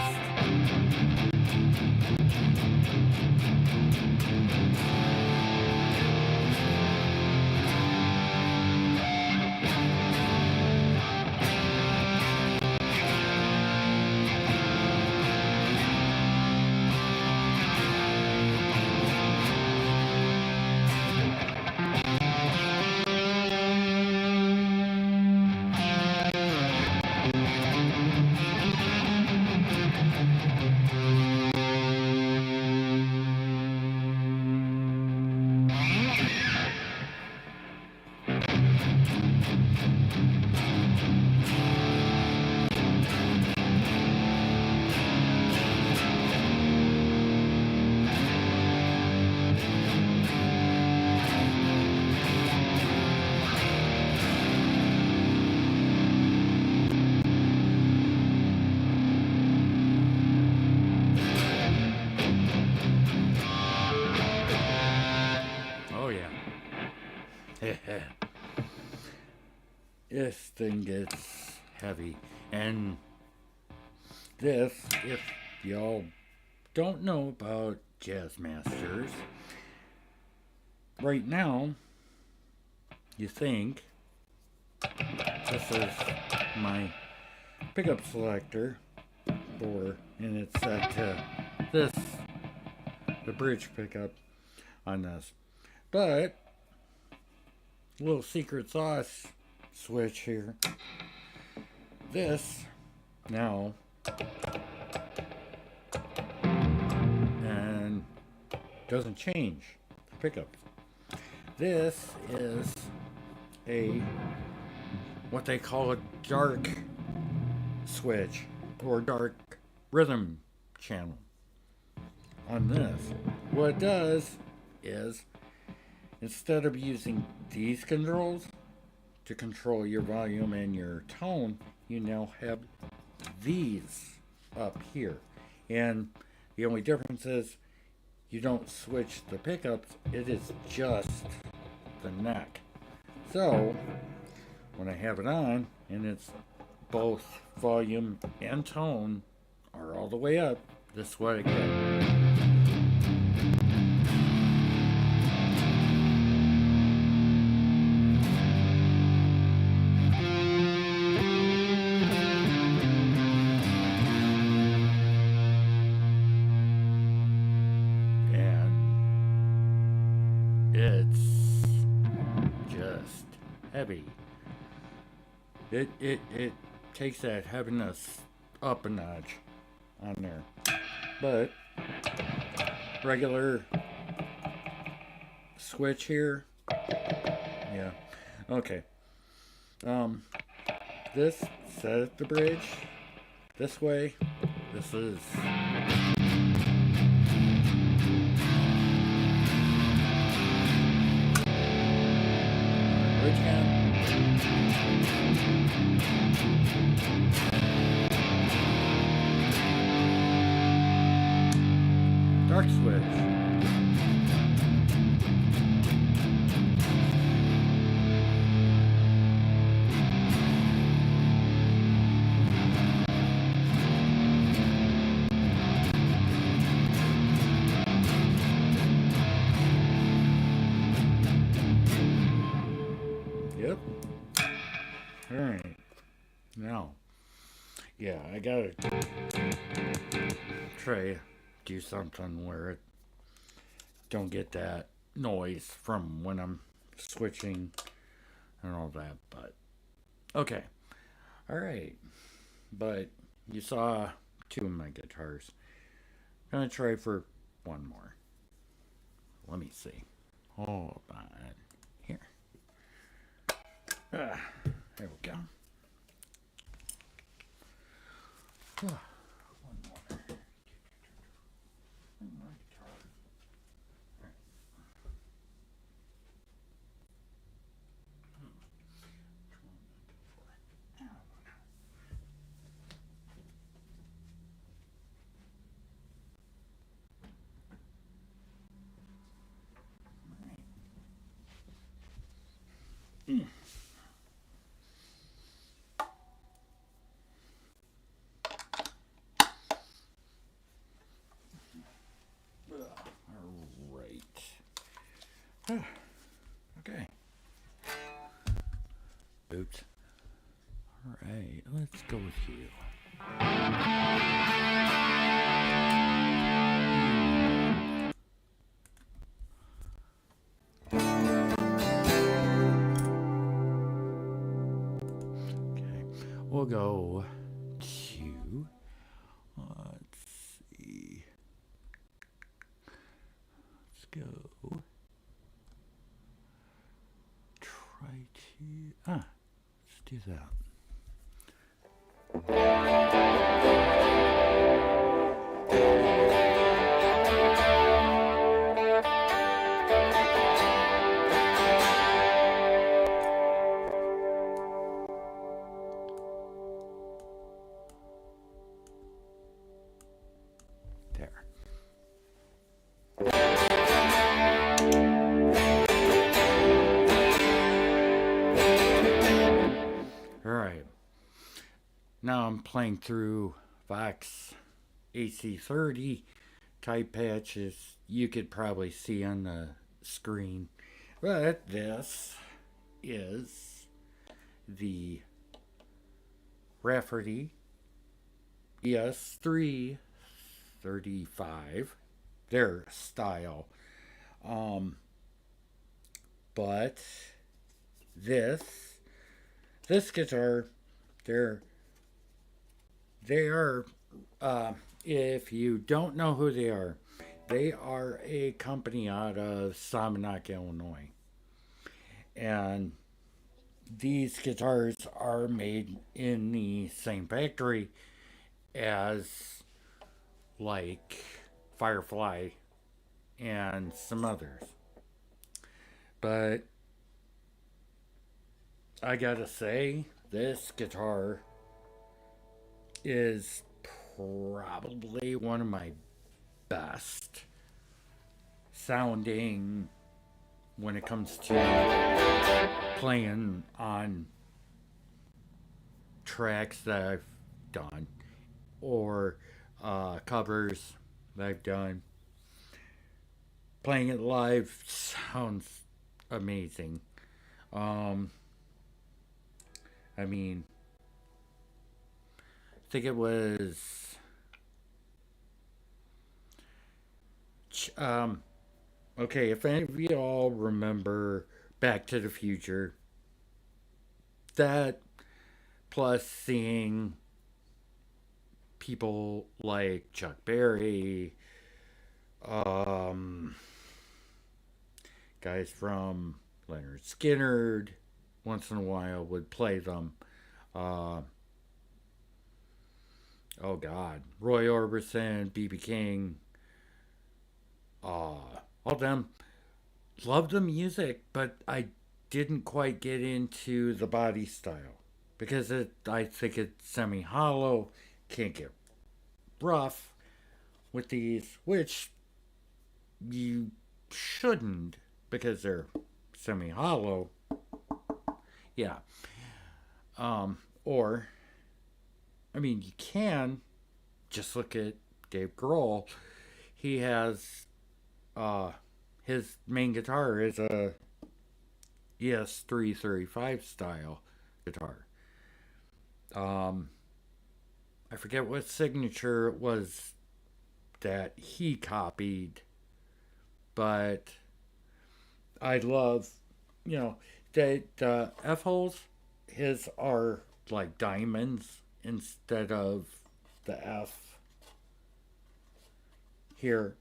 This thing gets heavy. And this, if y'all don't know about Jazzmasters, right now, you think this is my pickup selector for, and it's set to this, the bridge pickup on this. But little secret sauce switch here. This now, and doesn't change the pickups. This is a what they call a dark switch or dark rhythm channel on this. What it does is instead of using these controls to control your volume and your tone, you now have these up here. And the only difference is you don't switch the pickups, it is just the neck. So when I have it on and it's both volume and tone are all the way up, this is what I get. It's just heavy. It takes that heaviness up a notch on there. But regular switch here. Yeah. Okay. This set the bridge this way. This is bridge hand. Dark switch. Yep. Alright. Now, yeah, I gotta try do something where it don't get that noise from when I'm switching and all that, but okay. Alright. But you saw two of my guitars. I'm gonna try for one more. Let me see. Hold on. Here. There we go. One more. One more guitar. Alright. Okay. Oops. Alright, let's go with you. Okay, we'll go to, let's see, let's go, try to, let's do that. There. Alright. Now I'm playing through Vox AC30 type patches you could probably see on the screen. But this is the Rafferty ES3 35, their style. But this guitar, they're they are if you don't know who they are a company out of Somonauk, Illinois. And these guitars are made in the same factory as like Firefly and some others. But I gotta say, this guitar is probably one of my best sounding when it comes to playing on tracks that I've done or covers that I've done. Playing it live sounds amazing. Um, I mean, I think it was okay, if any of you all remember Back to the Future, that plus seeing people like Chuck Berry, um, guys from Leonard Skinner, once in a while would play them. Uh, oh God, Roy Orbison, BB King, all them. Loved the music, but I didn't quite get into the body style because I think it's semi hollow, can't get rough with these, which you shouldn't because they're semi hollow. Yeah. Or, I mean, you can just look at Dave Grohl. He has, his main guitar is a ES335 style guitar. I forget what signature it was that he copied, but I love, that F holes, his are like diamonds instead of the F here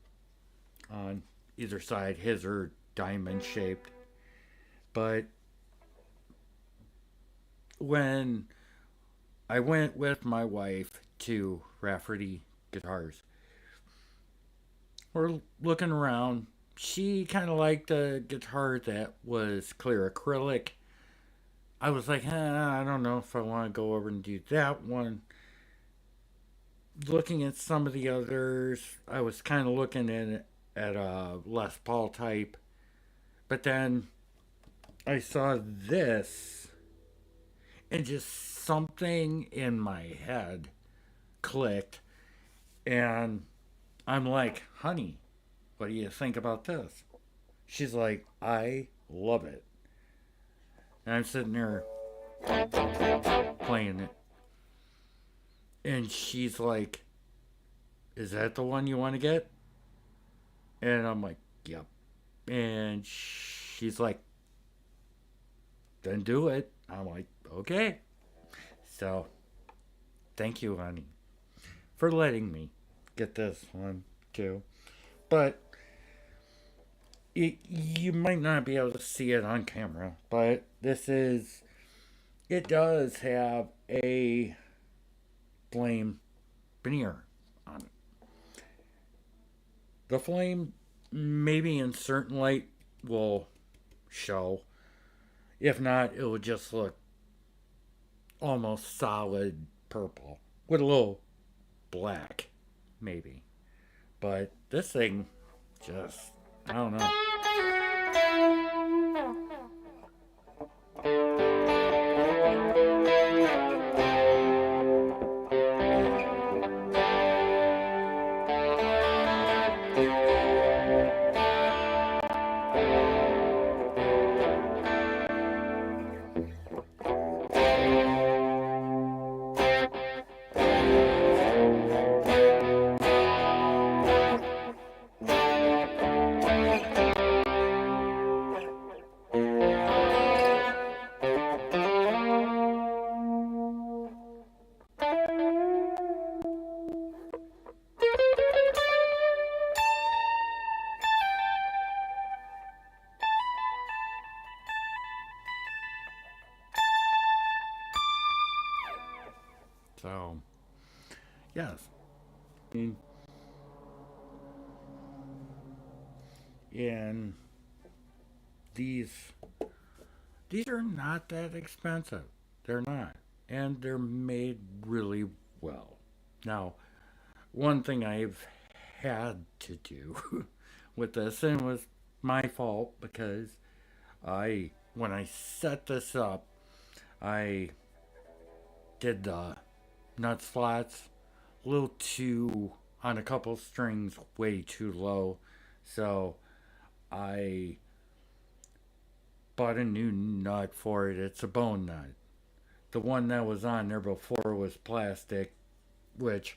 on either side. His are diamond shaped. But when I went with my wife to Rafferty Guitars, we're looking around. She kind of liked a guitar that was clear acrylic. I was like, I don't know if I want to go over and do that one. Looking at some of the others, I was kind of looking at a Les Paul type. But then I saw this, and just something in my head clicked. And I'm like, honey, what do you think about this? She's like, I love it. And I'm sitting there playing it. And she's like, is that the one you want to get? And I'm like, yep. And she's like, then do it. I'm like, okay. So, thank you, honey, for letting me get this one too. But you might not be able to see it on camera, but it does have a flame veneer on it. The flame, maybe in certain light, will show. If not, it will just look almost solid purple with a little black, maybe. But this thing just, I don't know. So, yes. I mean, and these these are not that expensive. They're not. And they're made really well. Now, one thing I've had to do with this, and it was my fault because when I set this up, I did the nut slots a little too, on a couple strings, way too low. So I bought a new nut for it. It's a bone nut. The one that was on there before was plastic, which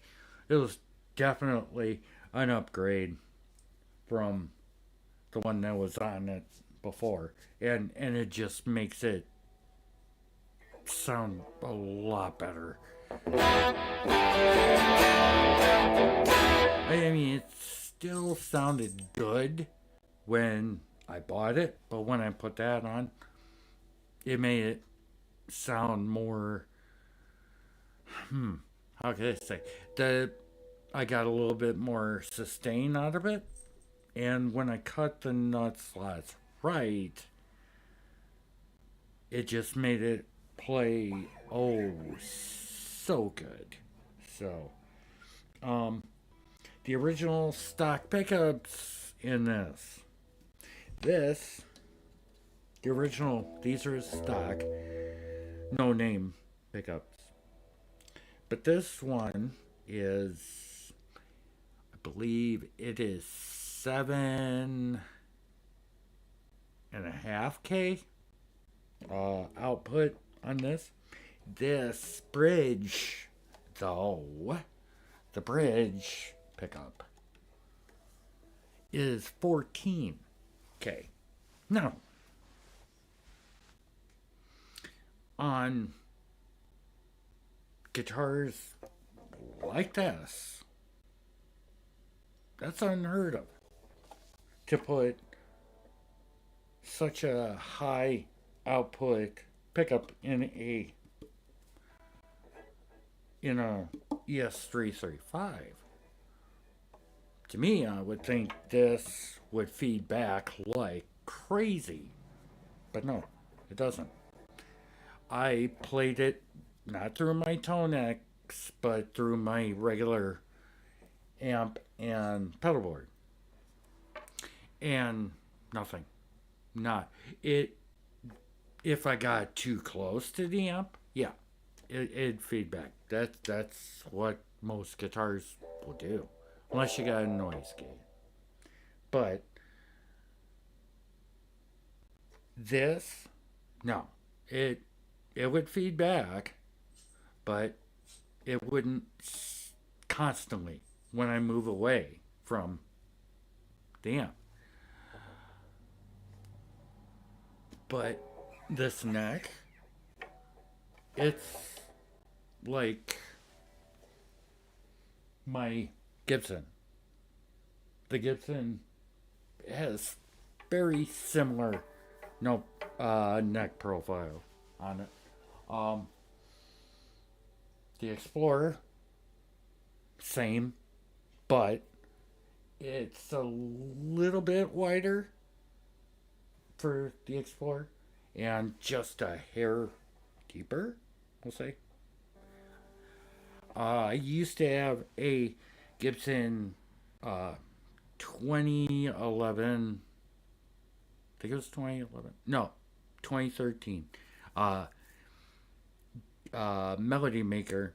it was definitely an upgrade from the one that was on it before. And it just makes it sound a lot better. I mean, it still sounded good when I bought it, but when I put that on, it made it sound more. How can I say? The I got a little bit more sustain out of it, and when I cut the nut slots right, it just made it play so good. So, um, the original stock pickups in this, the original, these are stock, no name pickups. But this one is, I believe it is 7.5K output on this. This bridge, though, the bridge pickup is 14K. Now, on guitars like this, that's unheard of to put such a high output pickup in a ES335. To me, I would think this would feed back like crazy, but no, it doesn't. I played it not through my Tonex, but through my regular amp and pedal board, and nothing. Not it. If I got too close to the amp, yeah, it'd feedback. That's what most guitars will do, unless you got a noise gate. But this, no, it would feed back, but it wouldn't constantly when I move away from the amp. But this neck, it's like my Gibson. The Gibson has very similar neck profile on it. The Explorer, same, but it's a little bit wider for the Explorer and just a hair deeper, we'll say. I used to have a Gibson 2011, I think it was 2011, no, 2013, Melody Maker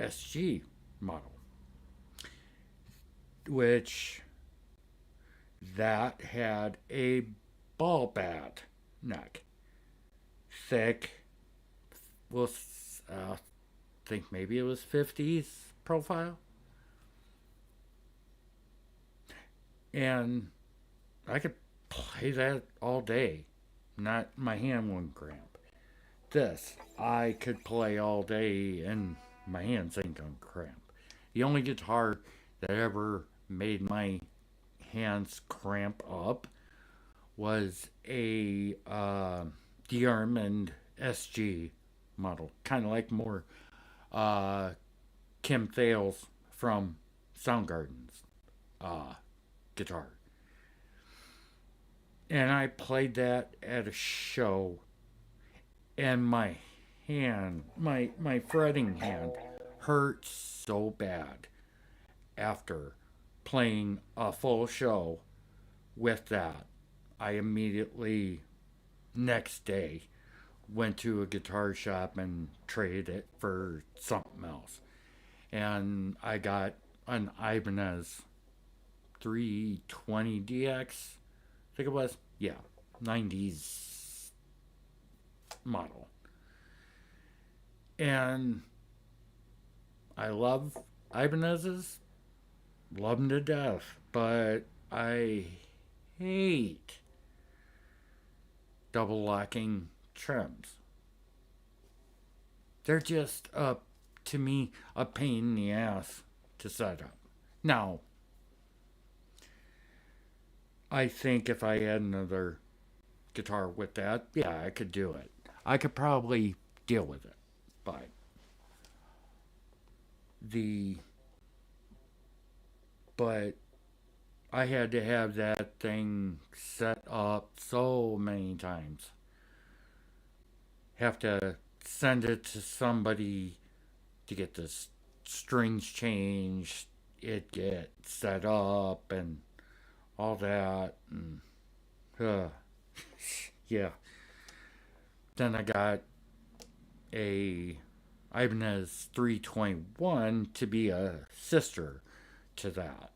SG model, which that had a ball bat neck, thick. We'll think maybe it was 50s profile, and I could play that all day. Not my hand wouldn't cramp. This I could play all day and my hands ain't gonna cramp. The only guitar that ever made my hands cramp up was a DeArmond SG model, kind of like more uh, Kim Thales from Soundgarden's guitar. And I played that at a show, and my fretting hand hurt so bad after playing a full show with that. I immediately, next day, went to a guitar shop and traded it for something else. And I got an Ibanez 320DX, I think it was. Yeah, 90s model. And I love Ibanez's, love them to death, but I hate double locking trims. They're just to me a pain in the ass to set up. Now, I think if I had another guitar with that, yeah, I could do it. I could probably deal with it. But the but I had to have that thing set up so many times. Have to send it to somebody to get the strings changed, it get set up and all that and uh, yeah. Then I got a Ibanez 321 to be a sister to that.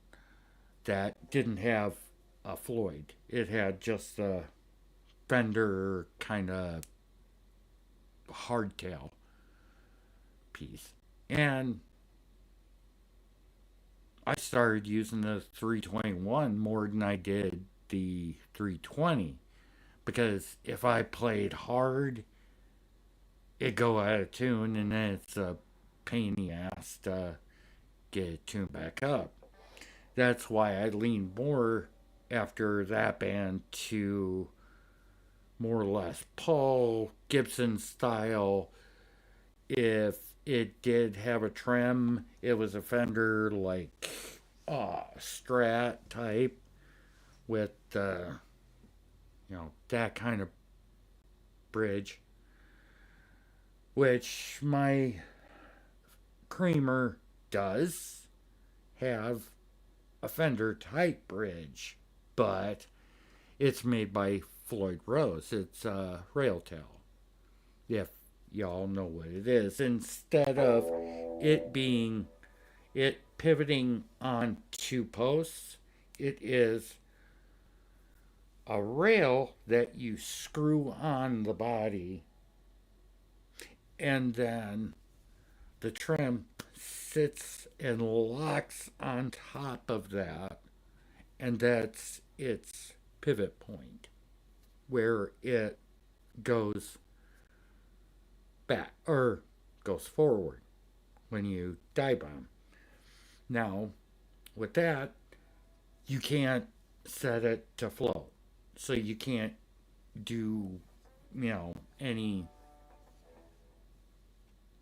That didn't have a Floyd. It had just a Fender kind of hardtail piece. And I started using the 321 more than I did the 320 because if I played hard, it go out of tune and then it's a pain in the ass to get it tuned back up. That's why I leaned more after that band to more or less Paul Gibson style. If it did have a trim, it was a Fender like Strat type with that kind of bridge, which my Creamer does have a Fender type bridge, but it's made by Floyd Rose. It's Railtail. If y'all know what it is. Instead of it pivoting on two posts, it is a rail that you screw on the body, and then the trim sits and locks on top of that, and that's its pivot point where it goes back or goes forward when you dive bomb. Now, with that, you can't set it to float, so you can't do any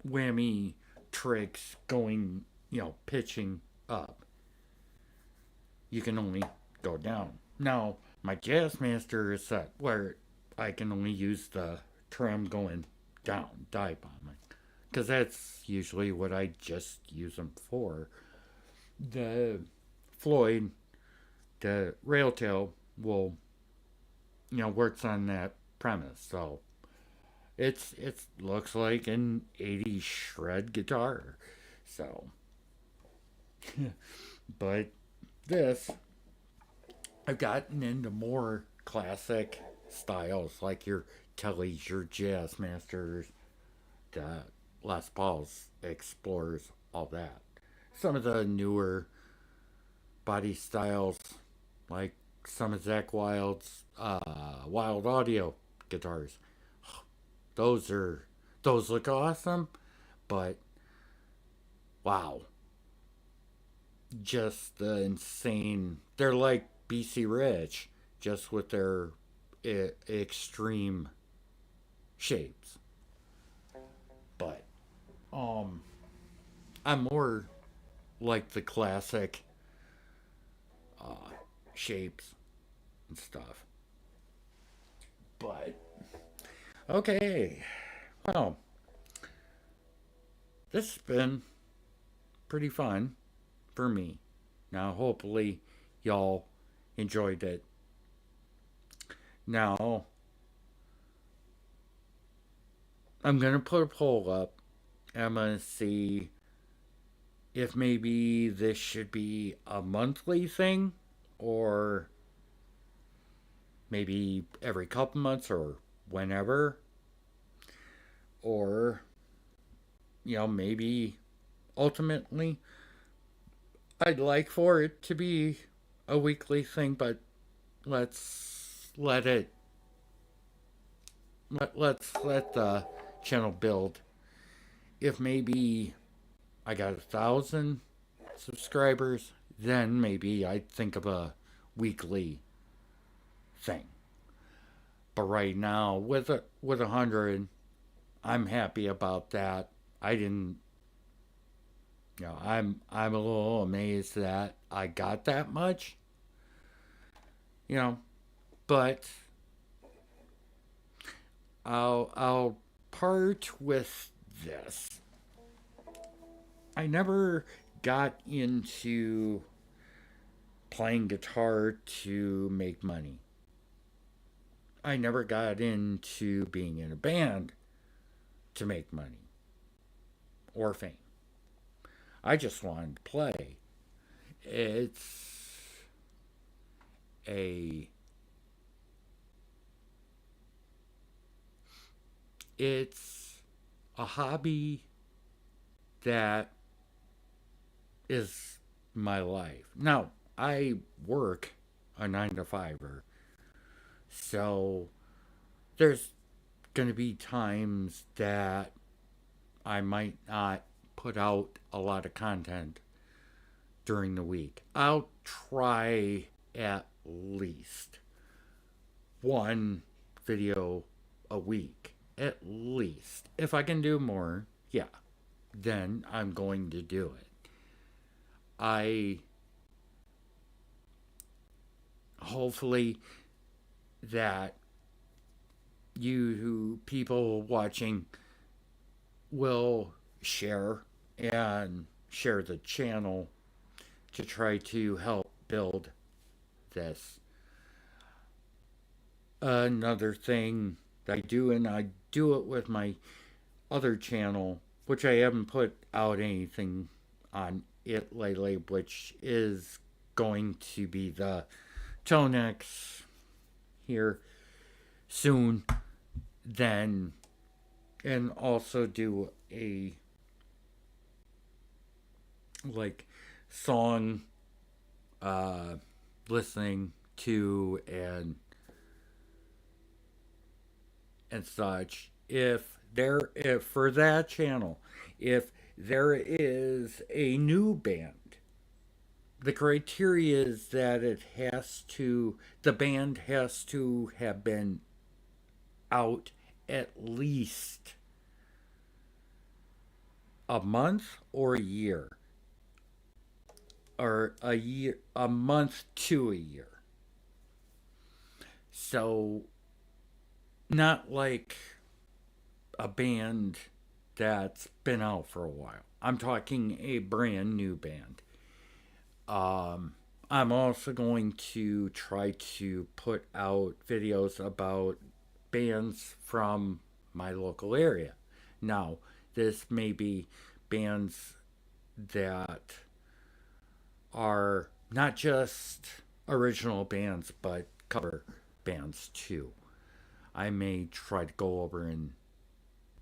whammy tricks going pitching up. You can only go down. Now, my Jazzmaster is set where I can only use the trim going down, dive bombing, because that's usually what I just use them for. The Floyd, the Railtail will, works on that premise. So it looks like an '80s shred guitar. So, but this I've gotten into more classic styles like your Kellys, your Jazzmasters, the Les Pauls, Explorers, all that. Some of the newer body styles, like some of Zach Wild's Wild Audio guitars. Those look awesome, but wow, just the insane. They're like BC Rich, just with their extreme shapes. I'm more like the classic uh, shapes and stuff. But okay, well, this has been pretty fun for me. Now, hopefully, y'all enjoyed it. Now, I'm gonna put a poll up. I'm gonna see if maybe this should be a monthly thing or maybe every couple months or whenever, or maybe ultimately I'd like for it to be a weekly thing, but let's let it let's let the channel build. If maybe I got 1,000 subscribers, then maybe I'd think of a weekly thing. But right now, with 100, I'm happy about that. I didn't, I'm a little amazed that I got that much. You know, but I'll part with this. I never got into playing guitar to make money. I never got into being in a band to make money or fame. I just wanted to play. It's a it's a hobby that is my life. Now, I work a 9 to 5, so there's going to be times that I might not put out a lot of content during the week. I'll try at least one video a week. At least. If I can do more, yeah, then I'm going to do it. I hopefully that you people watching will share and share the channel to try to help build this. Another thing that I do, and I do it with my other channel, which I haven't put out anything on it lately, which is going to be the Tonex here soon. Then, and also do a like song listening to and such. If for that channel, if there is a new band, the criteria is that the band has to have been out at least a month or a year, or a month to a year. So not like a band that's been out for a while. I'm talking a brand new band. I'm also going to try to put out videos about bands from my local area. Now, this may be bands that are not just original bands, but cover bands too. I may try to go over and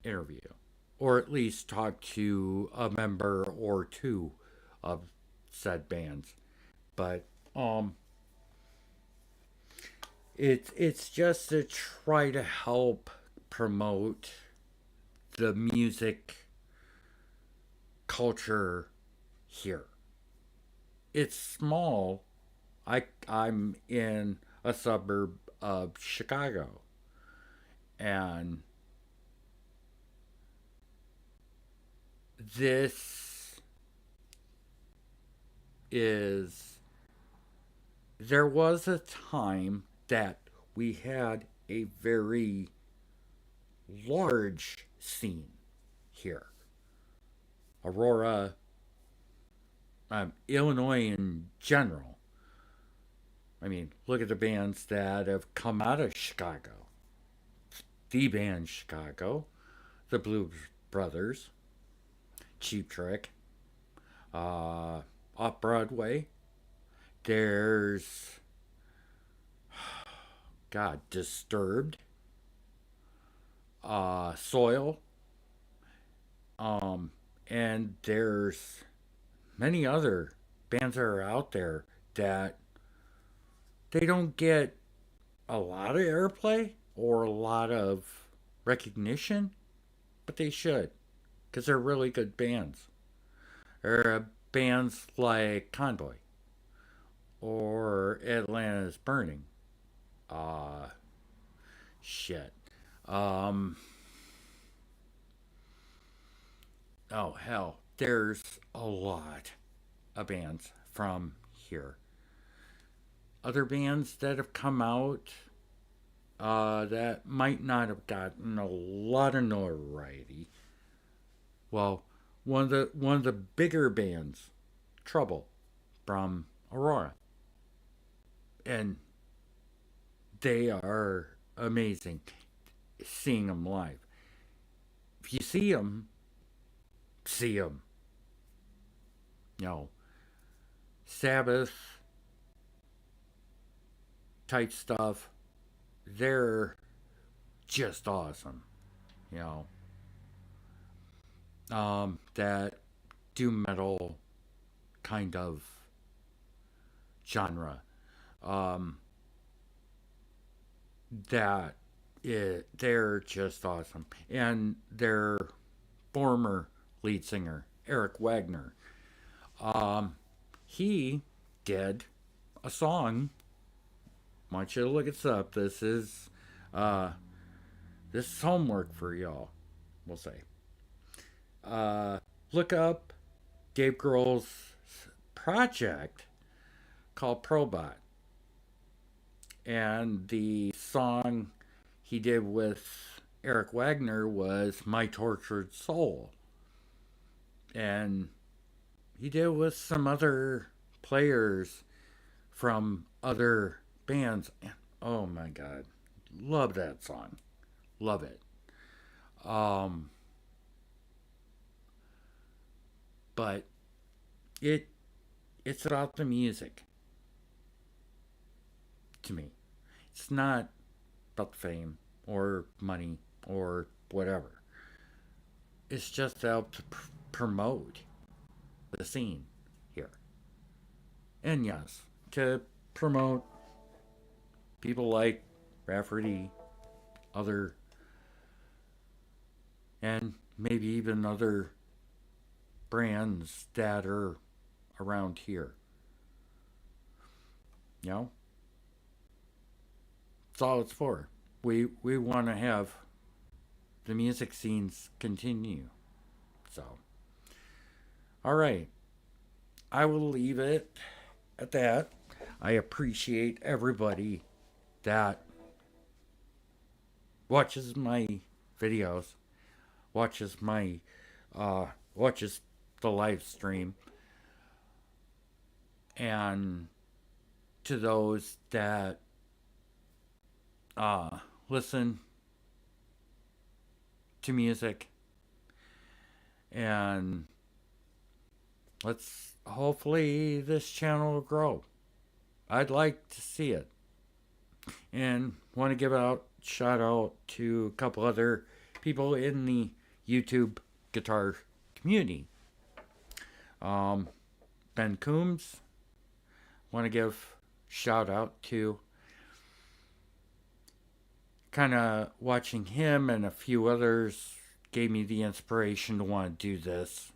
interview, or at least talk to a member or two of said bands. But it's just to try to help promote the music culture here. It's small. I'm in a suburb of Chicago, and this is, there was a time that we had a very large scene here. Aurora, Illinois in general. I mean, look at the bands that have come out of Chicago. The band Chicago, the Blues Brothers, Cheap Trick, off Broadway. There's, God, Disturbed, Soil, and there's many other bands that are out there that they don't get a lot of airplay or a lot of recognition, but they should because they're really good bands. There are bands like Convoy or Atlanta's Burning. Uh, shit. Um, oh, hell. There's a lot of bands from here. Other bands that have come out that might not have gotten a lot of notoriety. Well, one of the bigger bands, Trouble, from Aurora, and they are amazing. Seeing them live, if you see them, see them. You know, Sabbath type stuff, they're just awesome. You know, that doom metal kind of genre. Um, they're just awesome. And their former lead singer, Eric Wagner, he did a song. I want you to look this up. This is homework for y'all, we'll say. Look up Dave Grohl's project called Probot. And the song he did with Eric Wagner was My Tortured Soul. And he did it with some other players from other bands. And, oh my God. Love that song. Love it. But it's about the music to me. It's not about the fame or money or whatever. It's just to help to promote the scene here. And yes, to promote people like Rafferty, other, and maybe even other brands that are around here. You know? That's all it's for. We want to have the music scenes continue. So, all right. I will leave it at that. I appreciate everybody that watches my videos, watches the live stream, and to those that listen to music, and let's hopefully this channel will grow. I'd like to see it, and want to give a shout out to a couple other people in the YouTube guitar community. Ben Coombs, want to give shout out to. Kind of watching him and a few others gave me the inspiration to want to do this.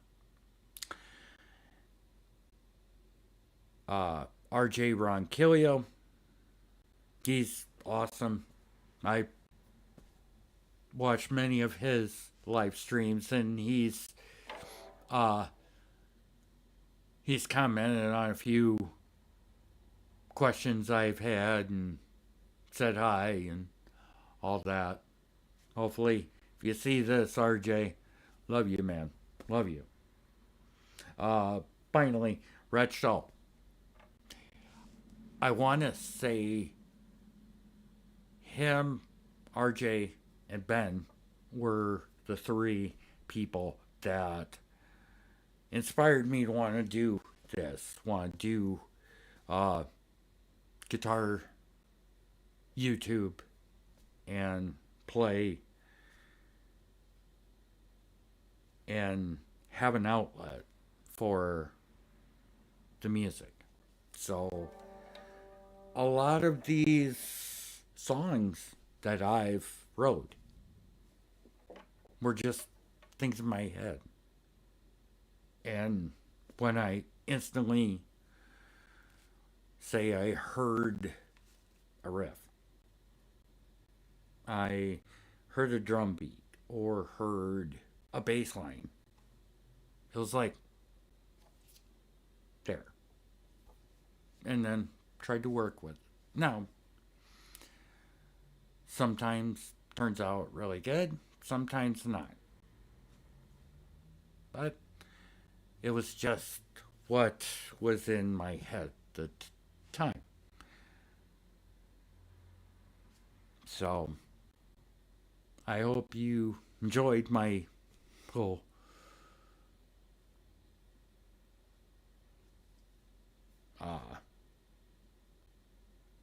RJ Ronquillo, he's awesome. I watched many of his live streams, and he's Uh, he's commented on a few questions I've had and said hi and all that. Hopefully, if you see this, RJ, love you, man. Love you. Finally, Red Show. I want to say him, RJ, and Ben were the three people that inspired me to want to do this, want to do guitar YouTube and play and have an outlet for the music. So a lot of these songs that I've wrote were just things in my head. And when I instantly say I heard a riff, I heard a drum beat or heard a bass line, it was like there. And then tried to work with it. Now, sometimes turns out really good, sometimes not. But it was just what was in my head at the time. So, I hope you enjoyed my little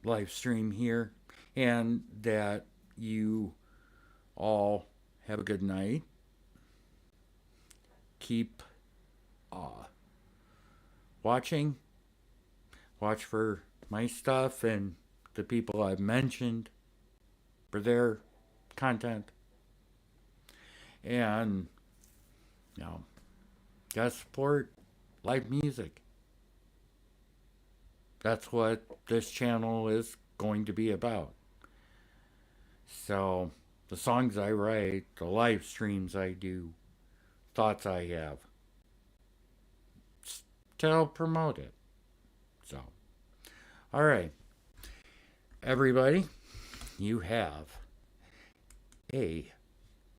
live stream here, and that you all have a good night. Keep watching. Watch for my stuff and the people I've mentioned for their content. And, you know, gotta support live music. That's what this channel is going to be about. So, the songs I write, the live streams I do, thoughts I have, to help promote it. So, alright, everybody, you have a